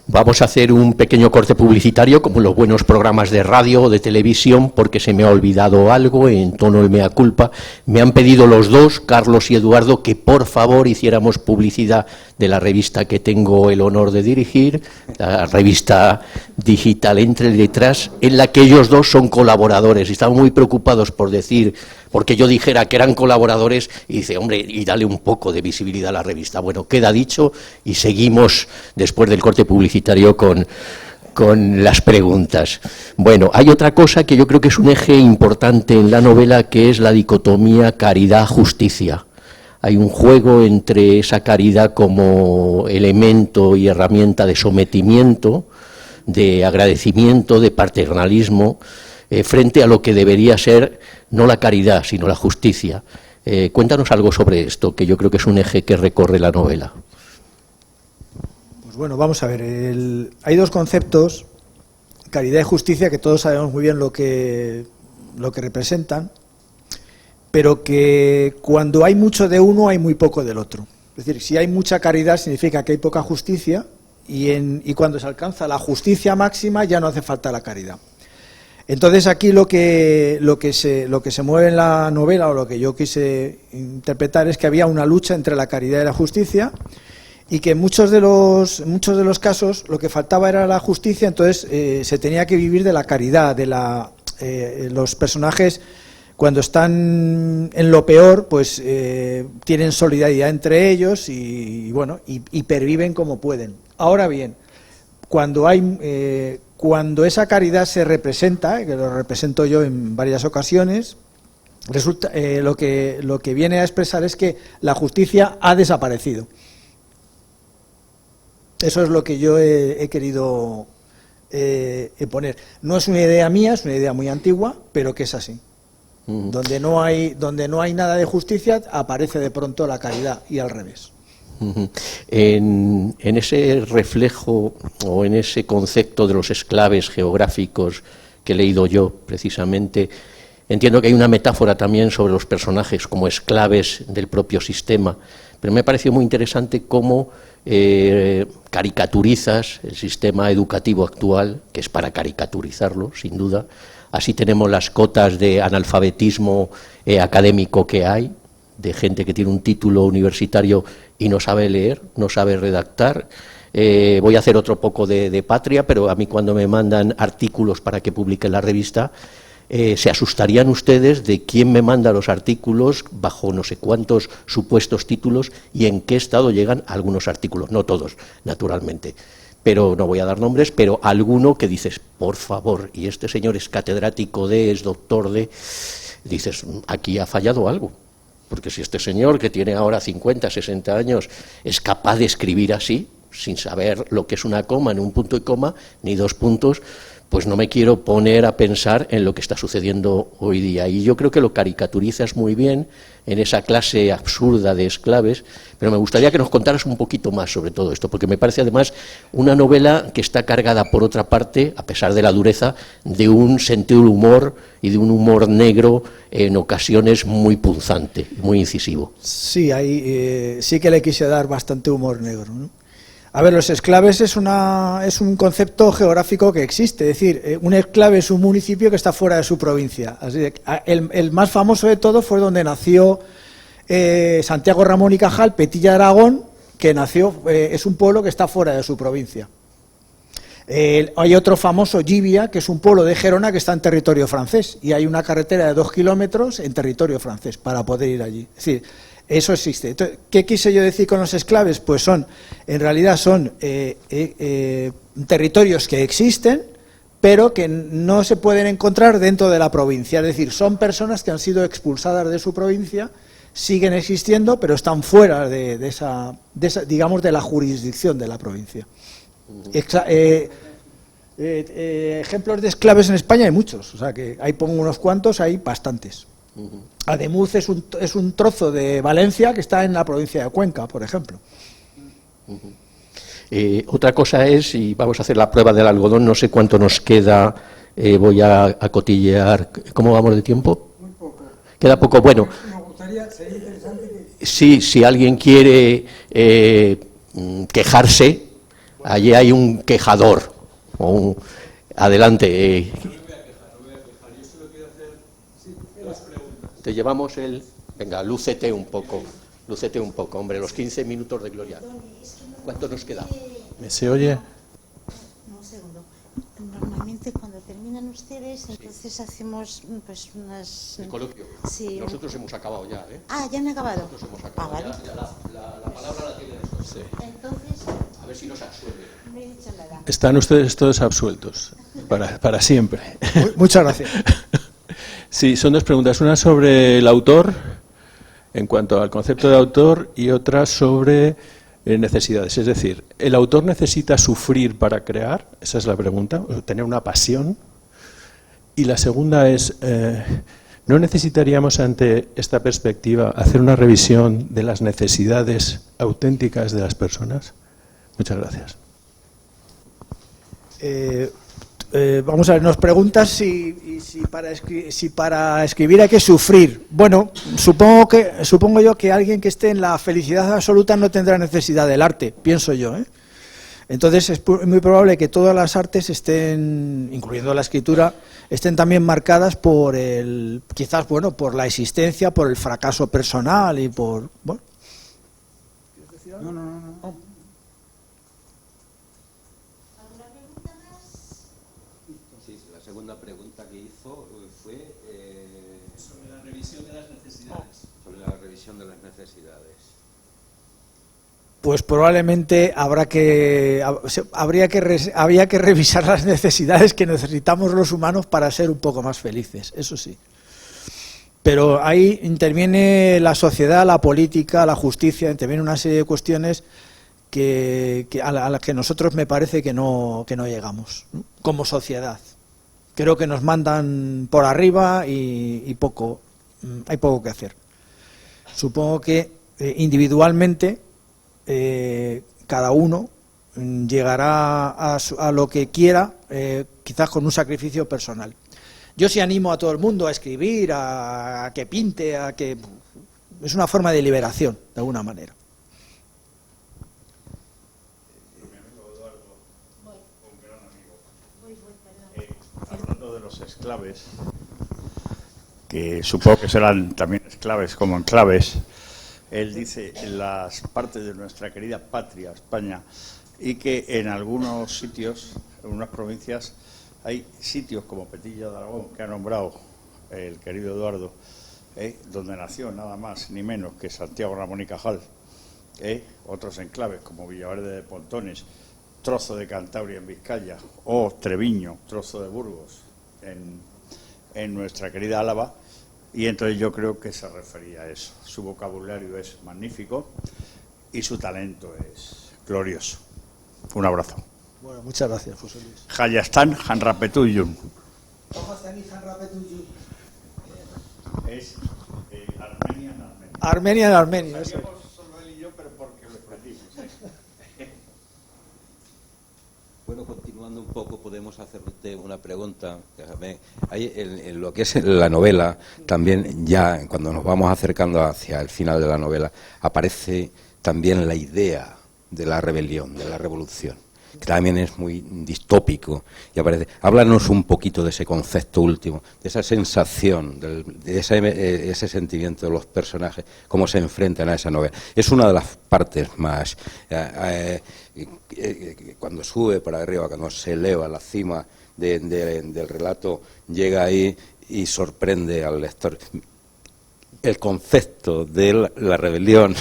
Vamos a hacer un pequeño corte publicitario, como los buenos programas de radio o de televisión, porque se me ha olvidado algo, en tono de mea culpa. Me han pedido los dos, Carlos y Eduardo, que por favor hiciéramos publicidad de la revista que tengo el honor de dirigir, la revista digital Entre Letras, en la que ellos dos son colaboradores. Estaban muy preocupados por decir, porque yo dijera que eran colaboradores, y dice, hombre, y dale un poco de visibilidad a la revista. Bueno, queda dicho, y seguimos después del corte publicitario con las preguntas. Bueno, hay otra cosa que yo creo que es un eje importante en la novela, que es la dicotomía caridad-justicia. Hay un juego entre esa caridad como elemento y herramienta de sometimiento, de agradecimiento, de paternalismo, frente a lo que debería ser no la caridad, sino la justicia. Cuéntanos algo sobre esto, que yo creo que es un eje que recorre la novela. Pues bueno, vamos a ver. Hay dos conceptos, caridad y justicia, que todos sabemos muy bien lo que representan, pero que cuando hay mucho de uno hay muy poco del otro. Es decir, si hay mucha caridad significa que hay poca justicia, y cuando se alcanza la justicia máxima ya no hace falta la caridad. Entonces aquí lo que se mueve en la novela, o lo que yo quise interpretar, es que había una lucha entre la caridad y la justicia, y que en muchos de los casos lo que faltaba era la justicia. Entonces se tenía que vivir de la caridad, los personajes, cuando están en lo peor, pues tienen solidaridad entre ellos y perviven como pueden. Ahora bien, cuando esa caridad se representa, que lo represento yo en varias ocasiones, resulta lo que viene a expresar es que la justicia ha desaparecido. Eso es lo que yo he querido poner. No es una idea mía, es una idea muy antigua, pero que es así. Donde no hay nada de justicia, aparece de pronto la caridad, y al revés. En ese reflejo o en ese concepto de los esclaves geográficos que he leído yo precisamente, entiendo que hay una metáfora también sobre los personajes como esclaves del propio sistema, pero me ha parecido muy interesante cómo caricaturizas el sistema educativo actual, que es para caricaturizarlo, sin duda. Así tenemos las cotas de analfabetismo académico que hay, de gente que tiene un título universitario y no sabe leer, no sabe redactar. Voy a hacer otro poco de patria, pero a mí cuando me mandan artículos para que publique en la revista, se asustarían ustedes de quién me manda los artículos, bajo no sé cuántos supuestos títulos, y en qué estado llegan algunos artículos, no todos, naturalmente. Pero no voy a dar nombres, pero alguno que dices, por favor, y este señor es catedrático de, es doctor de, dices, aquí ha fallado algo. Porque si este señor, que tiene ahora 50, 60 años, es capaz de escribir así, sin saber lo que es una coma, ni un punto y coma, ni dos puntos, pues no me quiero poner a pensar en lo que está sucediendo hoy día. Y yo creo que lo caricaturizas muy bien en esa clase absurda de esclaves, pero me gustaría que nos contaras un poquito más sobre todo esto, porque me parece además una novela que está cargada, por otra parte, a pesar de la dureza, de un sentido del humor y de un humor negro en ocasiones muy punzante, muy incisivo. Sí, sí que le quise dar bastante humor negro, ¿no? A ver, los esclaves es un concepto geográfico que existe, es decir, un esclave es un municipio que está fuera de su provincia. Así que el más famoso de todos fue donde nació Santiago Ramón y Cajal, Petilla de Aragón, que es un pueblo que está fuera de su provincia. Hay otro famoso, Llivia, que es un pueblo de Gerona que está en territorio francés, y hay una carretera de 2 kilómetros en territorio francés para poder ir allí. Es decir, eso existe. Entonces, ¿qué quise yo decir con los esclaves? Pues en realidad son territorios que existen, pero que no se pueden encontrar dentro de la provincia. Es decir, son personas que han sido expulsadas de su provincia, siguen existiendo, pero están fuera de esa, digamos, de la jurisdicción de la provincia. Ejemplos de esclaves en España hay muchos, o sea que ahí pongo unos cuantos, hay bastantes. Ademuz es un trozo de Valencia que está en la provincia de Cuenca, por ejemplo. Otra cosa es, y vamos a hacer la prueba del algodón, no sé cuánto nos queda, voy a cotillear. ¿Cómo vamos de tiempo? Muy poco. Queda poco, bueno. Me gustaría, sería interesante que... Sí, si alguien quiere quejarse, Allí hay un quejador. Adelante. Te llevamos el... Venga, lúcete un poco, hombre, los 15 minutos de gloria. ¿Cuánto nos queda? ¿Se oye? Un segundo. Normalmente cuando terminan ustedes, entonces hacemos pues unas... El coloquio. Sí. Nosotros hemos acabado ya, ¿eh? Ah, ¿ya han acabado? Nosotros hemos acabado. Vale. Ya la palabra la tienen nosotros. Sí. Entonces, A ver si nos absuelve. no he dicho nada. Están ustedes todos absueltos, para siempre. Muchas gracias. Sí, son dos preguntas. Una sobre el autor, en cuanto al concepto de autor, y otra sobre necesidades. Es decir, ¿el autor necesita sufrir para crear? Esa es la pregunta, tener una pasión. Y la segunda es, ¿no necesitaríamos ante esta perspectiva hacer una revisión de las necesidades auténticas de las personas? Muchas gracias. Vamos a ver, nos preguntas si para escribir hay que sufrir. Bueno, supongo yo que alguien que esté en la felicidad absoluta no tendrá necesidad del arte, pienso yo, ¿eh? Entonces es muy probable que todas las artes estén, incluyendo la escritura, estén también marcadas por quizás, bueno, por la existencia, por el fracaso personal y por, bueno. No. Sí, la segunda pregunta que hizo fue sobre la revisión de las necesidades. sobre la revisión de las necesidades. Pues probablemente habría que revisar las necesidades que necesitamos los humanos para ser un poco más felices, eso sí. Pero ahí interviene la sociedad, la política, la justicia, interviene una serie de cuestiones a las que nosotros me parece que no llegamos, ¿no? Como sociedad. Creo que nos mandan por arriba y hay poco que hacer. Supongo que individualmente cada uno llegará a lo que quiera, quizás con un sacrificio personal. Yo sí animo a todo el mundo a escribir, a que pinte, a que... Es una forma de liberación, de alguna manera. Hablando de los esclaves, que supongo que serán también esclaves como enclaves, él dice en las partes de nuestra querida patria, España, y que en algunos sitios, en unas provincias, hay sitios como Petilla de Aragón, que ha nombrado el querido Eduardo, donde nació nada más ni menos que Santiago Ramón y Cajal, otros enclaves como Villaverde de Pontones, trozo de Cantabria en Vizcaya, o Treviño, trozo de Burgos en nuestra querida Álava, y entonces yo creo que se refería a eso. Su vocabulario es magnífico y su talento es glorioso. Un abrazo. Bueno, muchas gracias, José Luis. Hayastan Hanrapetuyun. Es Armenia en Armenio, eso. Solo él y yo, pero porque lo pedimos. Bueno, continuando un poco, podemos hacerte una pregunta. Ahí en lo que es la novela, también ya cuando nos vamos acercando hacia el final de la novela, aparece también la idea de la rebelión, de la revolución, que también es muy distópico y aparece. Háblanos un poquito de ese concepto último, de esa sensación, de ese sentimiento de los personajes, cómo se enfrentan a esa novela. Es una de las partes más, cuando sube para arriba, cuando se eleva a la cima del relato, llega ahí y sorprende al lector. El concepto de la rebelión,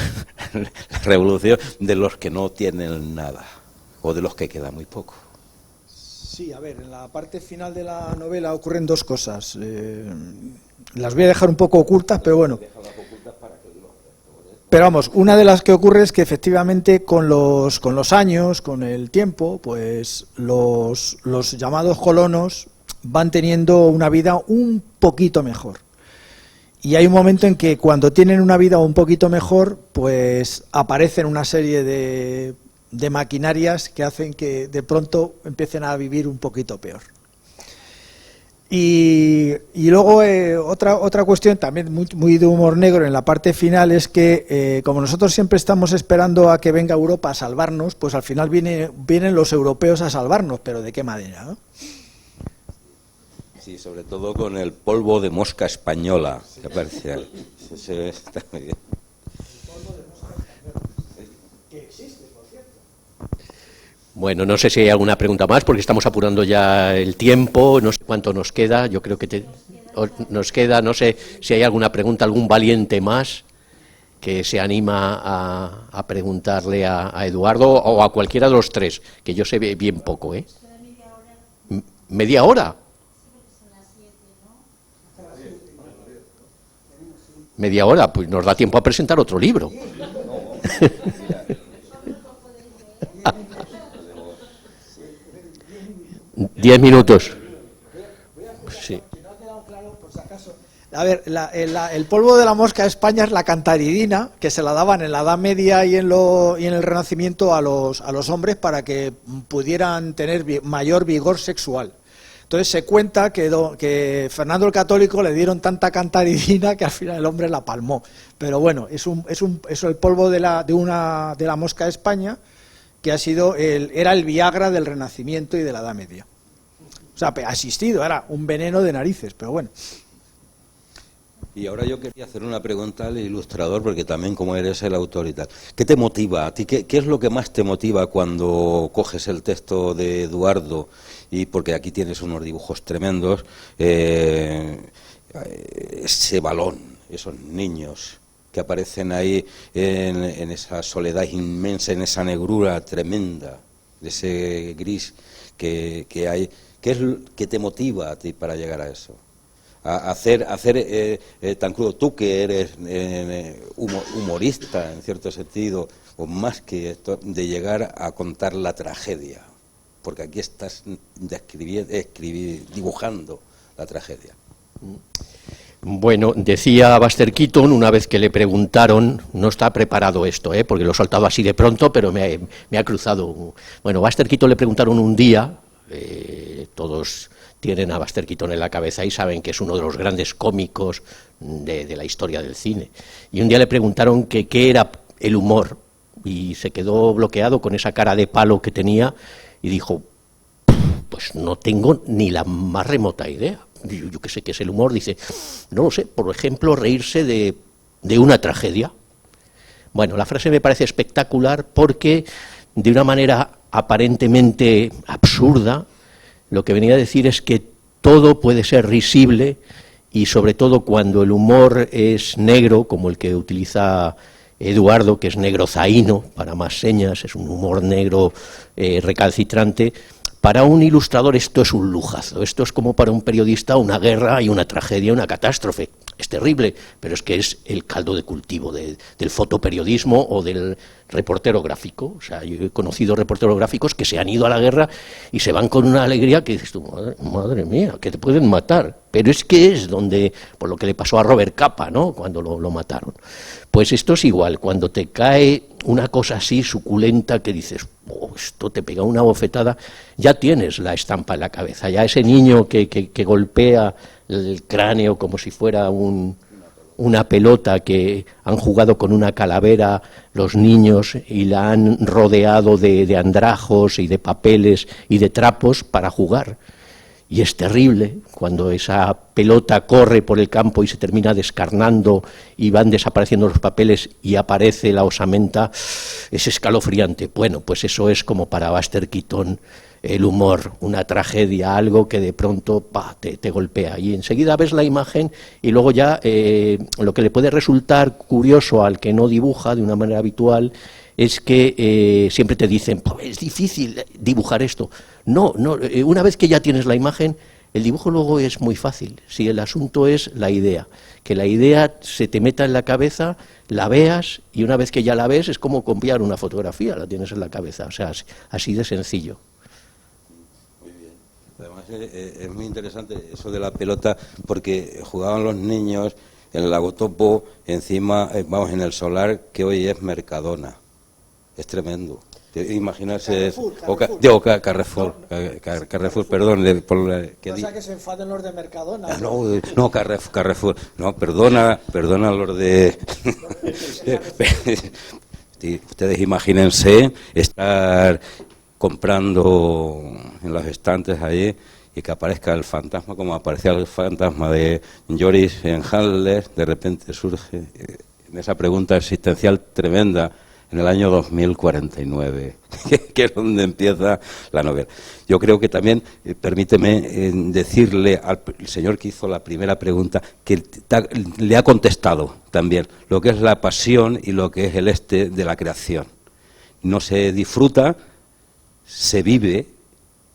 la revolución de los que no tienen nada, o de los que queda muy poco. Sí, a ver, en la parte final de la novela ocurren dos cosas. Las voy a dejar un poco ocultas, pero bueno. Pero vamos, una de las que ocurre es que efectivamente con los años, con el tiempo, pues los llamados colonos van teniendo una vida un poquito mejor. Y hay un momento en que cuando tienen una vida un poquito mejor, pues aparecen una serie de maquinarias que hacen que de pronto empiecen a vivir un poquito peor. Y luego otra cuestión también muy de humor negro en la parte final es que como nosotros siempre estamos esperando a que venga Europa a salvarnos, pues al final vienen los europeos a salvarnos, pero ¿de qué manera, no? Sí, sobre todo con el polvo de mosca española que aparece ahí. Sí, está muy bien. Bueno, no sé si hay alguna pregunta más, porque estamos apurando ya el tiempo, no sé cuánto nos queda, yo creo que nos queda, no sé si hay alguna pregunta, algún valiente más que se anima a preguntarle a Eduardo o a cualquiera de los tres, que yo sé bien poco, ¿eh? ¿Media hora? ¿Media hora? Pues nos da tiempo a presentar otro libro. 10 minutos. Sí. A ver, el polvo de la mosca de España es la cantaridina, que se la daban en la Edad Media y en el Renacimiento a los hombres para que pudieran tener mayor vigor sexual. Entonces se cuenta que Fernando el Católico le dieron tanta cantaridina que al final el hombre la palmó. Pero bueno, es el polvo de la mosca de España, que era el Viagra del Renacimiento y de la Edad Media. O sea, ha existido, era un veneno de narices, pero bueno. Y ahora yo quería hacer una pregunta al ilustrador, porque también como eres el autor y tal, ¿qué te motiva a ti? ¿Qué es lo que más te motiva cuando coges el texto de Eduardo? Y porque aquí tienes unos dibujos tremendos, ese balón, esos niños que aparecen ahí en esa soledad inmensa, en esa negrura tremenda, de ese gris que hay. ¿Qué es lo que te motiva a ti para llegar a eso? A hacer tan crudo, tú que eres humorista en cierto sentido, o más que esto, de llegar a contar la tragedia, porque aquí estás dibujando la tragedia. Bueno, decía Buster Keaton una vez que le preguntaron, no está preparado esto, porque lo he soltado así de pronto, pero me ha cruzado. Bueno, Buster Keaton le preguntaron un día, todos tienen a Buster Keaton en la cabeza y saben que es uno de los grandes cómicos de la historia del cine. Y un día le preguntaron que qué era el humor y se quedó bloqueado con esa cara de palo que tenía y dijo, pues no tengo ni la más remota idea. Yo que sé qué es el humor, dice, no lo sé, por ejemplo, reírse de una tragedia. Bueno, la frase me parece espectacular porque de una manera aparentemente absurda, lo que venía a decir es que todo puede ser risible y sobre todo cuando el humor es negro, como el que utiliza Eduardo, que es negro zaíno, para más señas, es un humor negro recalcitrante. Para un ilustrador esto es un lujazo, esto es como para un periodista una guerra y una tragedia, una catástrofe. Es terrible, pero es que es el caldo de cultivo del fotoperiodismo o del reportero gráfico. O sea, yo he conocido reporteros gráficos que se han ido a la guerra y se van con una alegría que dices tú, madre mía, que te pueden matar. Pero es que es donde, por lo que le pasó a Robert Capa, ¿no?, cuando lo mataron. Pues esto es igual, cuando te cae una cosa así suculenta que dices, esto te pega una bofetada, ya tienes la estampa en la cabeza, ya ese niño que golpea el cráneo como si fuera una pelota, que han jugado con una calavera los niños y la han rodeado de andrajos y de papeles y de trapos para jugar. Y es terrible cuando esa pelota corre por el campo y se termina descarnando y van desapareciendo los papeles y aparece la osamenta, es escalofriante. Bueno, pues eso es como para Buster Keaton el humor, una tragedia, algo que de pronto te golpea. Y enseguida ves la imagen y luego ya lo que le puede resultar curioso al que no dibuja de una manera habitual es que siempre te dicen, es difícil dibujar esto. No, una vez que ya tienes la imagen, el dibujo luego es muy fácil. Si el asunto es la idea, que la idea se te meta en la cabeza, la veas, y una vez que ya la ves es como copiar una fotografía, la tienes en la cabeza, o sea, así de sencillo. Muy bien. Además es muy interesante eso de la pelota, porque jugaban los niños en el Lago Topo, encima, en el solar que hoy es Mercadona. Es tremendo. imaginarse... Carrefour. Carrefour, perdón. O sea que se enfaden los de Mercadona. No, Carrefour. No, perdona los de... Ustedes imagínense estar comprando en los estantes allí y que aparezca el fantasma, como aparecía el fantasma de Joris en Handler, de repente surge en esa pregunta existencial tremenda en el año 2049, que es donde empieza la novela. Yo creo que también, permíteme decirle al señor que hizo la primera pregunta, que le ha contestado también lo que es la pasión y lo que es el de la creación. No se disfruta, se vive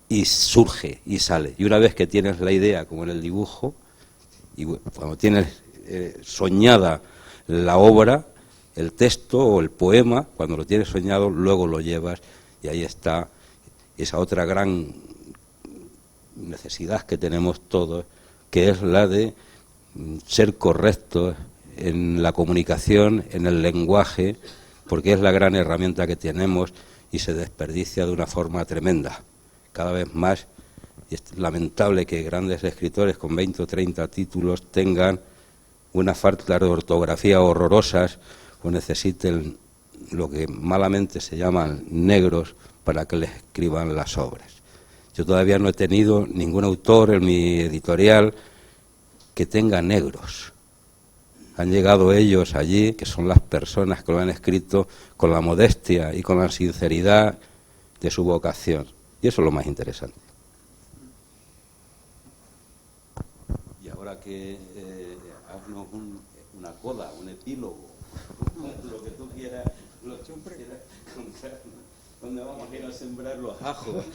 y surge y sale. Y una vez que tienes la idea, como en el dibujo, y cuando tienes soñada la obra, el texto o el poema, cuando lo tienes soñado, luego lo llevas y ahí está esa otra gran necesidad que tenemos todos, que es la de ser correctos en la comunicación, en el lenguaje, porque es la gran herramienta que tenemos y se desperdicia de una forma tremenda. Cada vez más, y es lamentable que grandes escritores con 20 o 30 títulos tengan una falta de ortografía horrorosas o necesiten lo que malamente se llaman negros para que les escriban las obras. Yo todavía no he tenido ningún autor en mi editorial que tenga negros. Han llegado ellos allí, que son las personas que lo han escrito con la modestia y con la sinceridad de su vocación. Y eso es lo más interesante. Y ahora que haznos una coda, un epílogo, lo que tú quieras, contar. ¿Dónde vamos a ir a sembrar los ajos?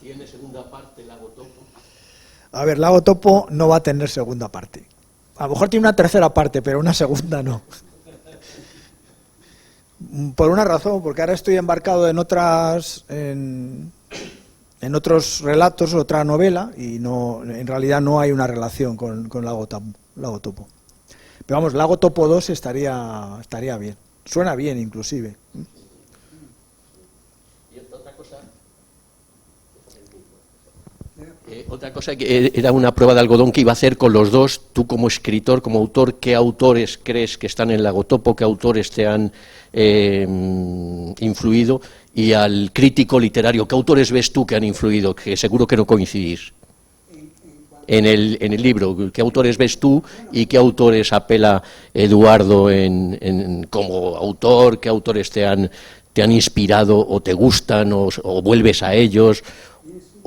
¿Tiene segunda parte Lago Topo? A ver, Lago Topo no va a tener segunda parte. A lo mejor tiene una tercera parte, pero una segunda no. Por una razón, porque ahora estoy embarcado en otros relatos, otra novela, y no, en realidad no hay una relación con Lago Topo. Pero vamos, Lago Topo 2 estaría bien. Suena bien, inclusive. Otra cosa que era una prueba de algodón que iba a hacer con los dos, tú como escritor, como autor, ¿qué autores crees que están en Lago Topo? ¿Qué autores te han influido? Y al crítico literario, ¿qué autores ves tú que han influido? Que seguro que no coincidís. En el libro, ¿qué autores ves tú y qué autores apela Eduardo como autor? ¿Qué autores te han inspirado o te gustan o vuelves a ellos?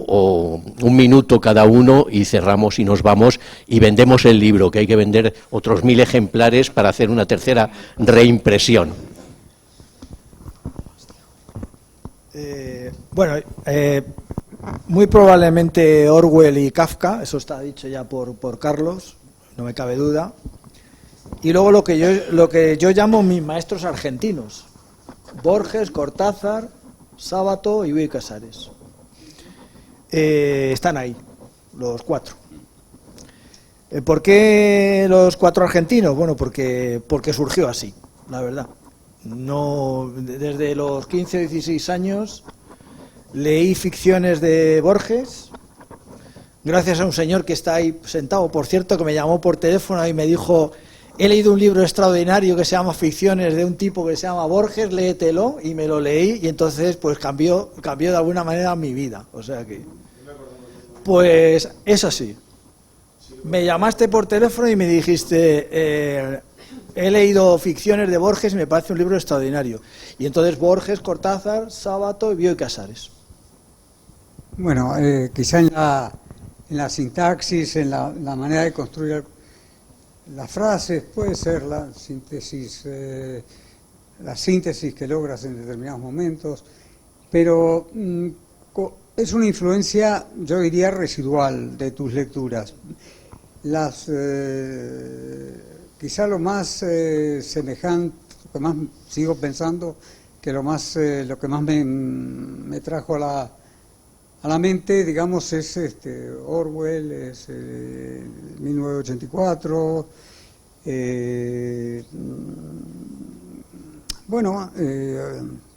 O un minuto cada uno y cerramos y nos vamos y vendemos el libro, que hay que vender otros 1000 ejemplares para hacer una tercera reimpresión. Muy probablemente Orwell y Kafka, eso está dicho ya por Carlos, no me cabe duda. Y luego lo que yo llamo mis maestros argentinos, Borges, Cortázar, Sábato y Bioy Casares. Están ahí, los 4. ¿Por qué los 4 argentinos? Bueno, porque surgió así, la verdad. No, desde los 15 o 16 años leí ficciones de Borges, gracias a un señor que está ahí sentado, por cierto, que me llamó por teléfono y me dijo: he leído un libro extraordinario que se llama Ficciones de un tipo que se llama Borges, léetelo, y me lo leí y entonces pues cambió de alguna manera mi vida. O sea que, pues es así. Me llamaste por teléfono y me dijiste, he leído Ficciones de Borges y me parece un libro extraordinario. Y entonces Borges, Cortázar, Sábato y Bioy Casares. Bueno, quizá en la sintaxis, en la manera de construir las frases, puede ser la síntesis que logras en determinados momentos, pero es una influencia, yo diría, residual de tus lecturas. Quizá lo más semejante, lo que más sigo pensando, que lo que más me trajo a la mente, digamos, es Orwell, es 1984,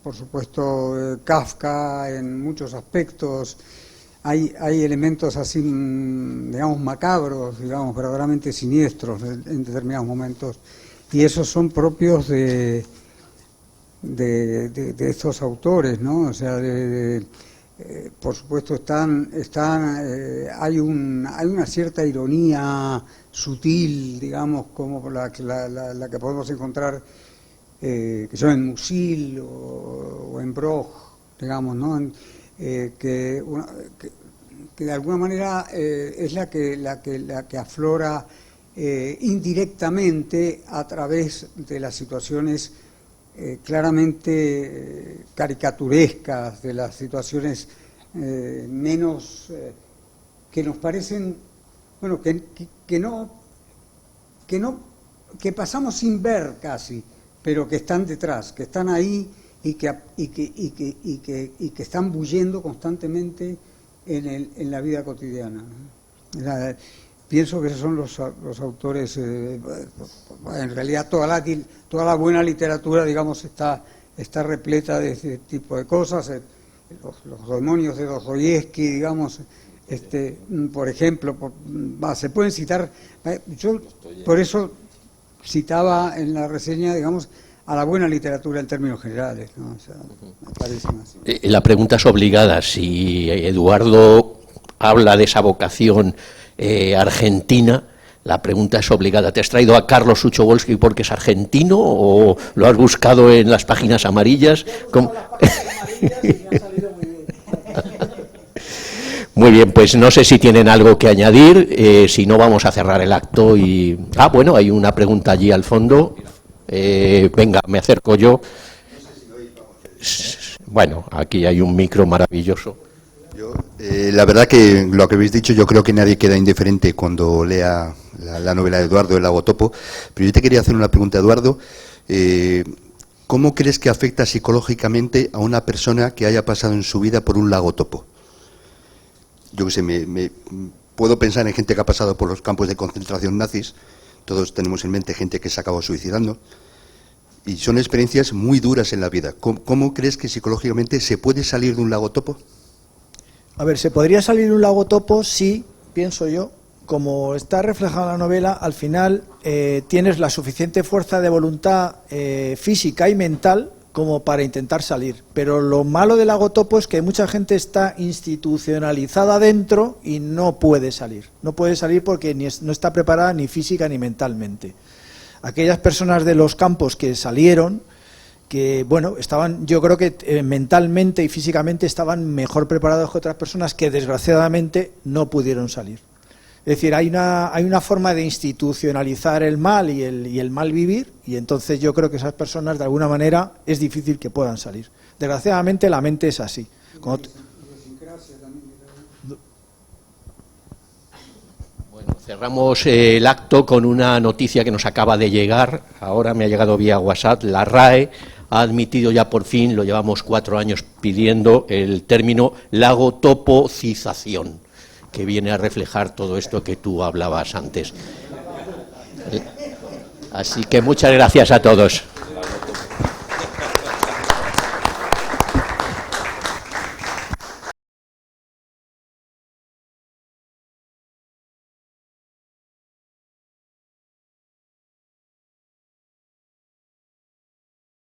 por supuesto, Kafka en muchos aspectos. Hay elementos así, digamos, macabros, digamos, verdaderamente siniestros en determinados momentos, y esos son propios de estos autores, ¿no? O sea, por supuesto hay una cierta ironía sutil, digamos, como la que podemos encontrar, que son en Musil o en Broch, digamos, ¿no? Que de alguna manera es la que aflora indirectamente a través de las situaciones claramente caricaturescas, de las situaciones menos que nos parecen, bueno, que pasamos sin ver casi, pero que están detrás, que están ahí y que están bullendo constantemente en la vida cotidiana. Pienso que esos son los autores. En realidad toda la buena literatura, digamos, está repleta de ese tipo de cosas. Los demonios de Dostoyevsky, digamos, por ejemplo, se pueden citar. Yo por eso citaba en la reseña, digamos, a la buena literatura en términos generales, ¿no? O sea, me parece más. La pregunta es obligada. Si Eduardo habla de esa vocación argentina, la pregunta es obligada. ¿Te has traído a Carlos Suchobolsky porque es argentino o lo has buscado en las páginas amarillas? Muy bien, pues no sé si tienen algo que añadir, si no vamos a cerrar el acto y... bueno, hay una pregunta allí al fondo. Venga, me acerco yo. Bueno, aquí hay un micro maravilloso. La verdad que lo que habéis dicho, yo creo que nadie queda indiferente cuando lea la novela de Eduardo, El lago topo. Pero yo te quería hacer una pregunta, Eduardo. ¿Cómo crees que afecta psicológicamente a una persona que haya pasado en su vida por un lago topo? Yo qué sé, puedo pensar en gente que ha pasado por los campos de concentración nazis. Todos tenemos en mente gente que se acabó suicidando. Y son experiencias muy duras en la vida. ¿Cómo crees que psicológicamente se puede salir de un lago topo? A ver, se podría salir de un lago topo si, pienso yo, como está reflejado en la novela, al final tienes la suficiente fuerza de voluntad física y mental como para intentar salir. Pero lo malo del lago topo es que mucha gente está institucionalizada dentro y no puede salir. No puede salir porque no está preparada ni física ni mentalmente. Aquellas personas de los campos que salieron, que bueno, yo creo que mentalmente y físicamente estaban mejor preparados que otras personas que desgraciadamente no pudieron salir. Es decir, hay una forma de institucionalizar el mal y el mal vivir, y entonces yo creo que esas personas de alguna manera es difícil que puedan salir. Desgraciadamente la mente es así. Bueno, cerramos el acto con una noticia que nos acaba de llegar. Ahora me ha llegado vía WhatsApp. La RAE ha admitido ya por fin, lo llevamos 4 años pidiendo, el término lagotopocización, que viene a reflejar todo esto que tú hablabas antes. Así que muchas gracias a todos.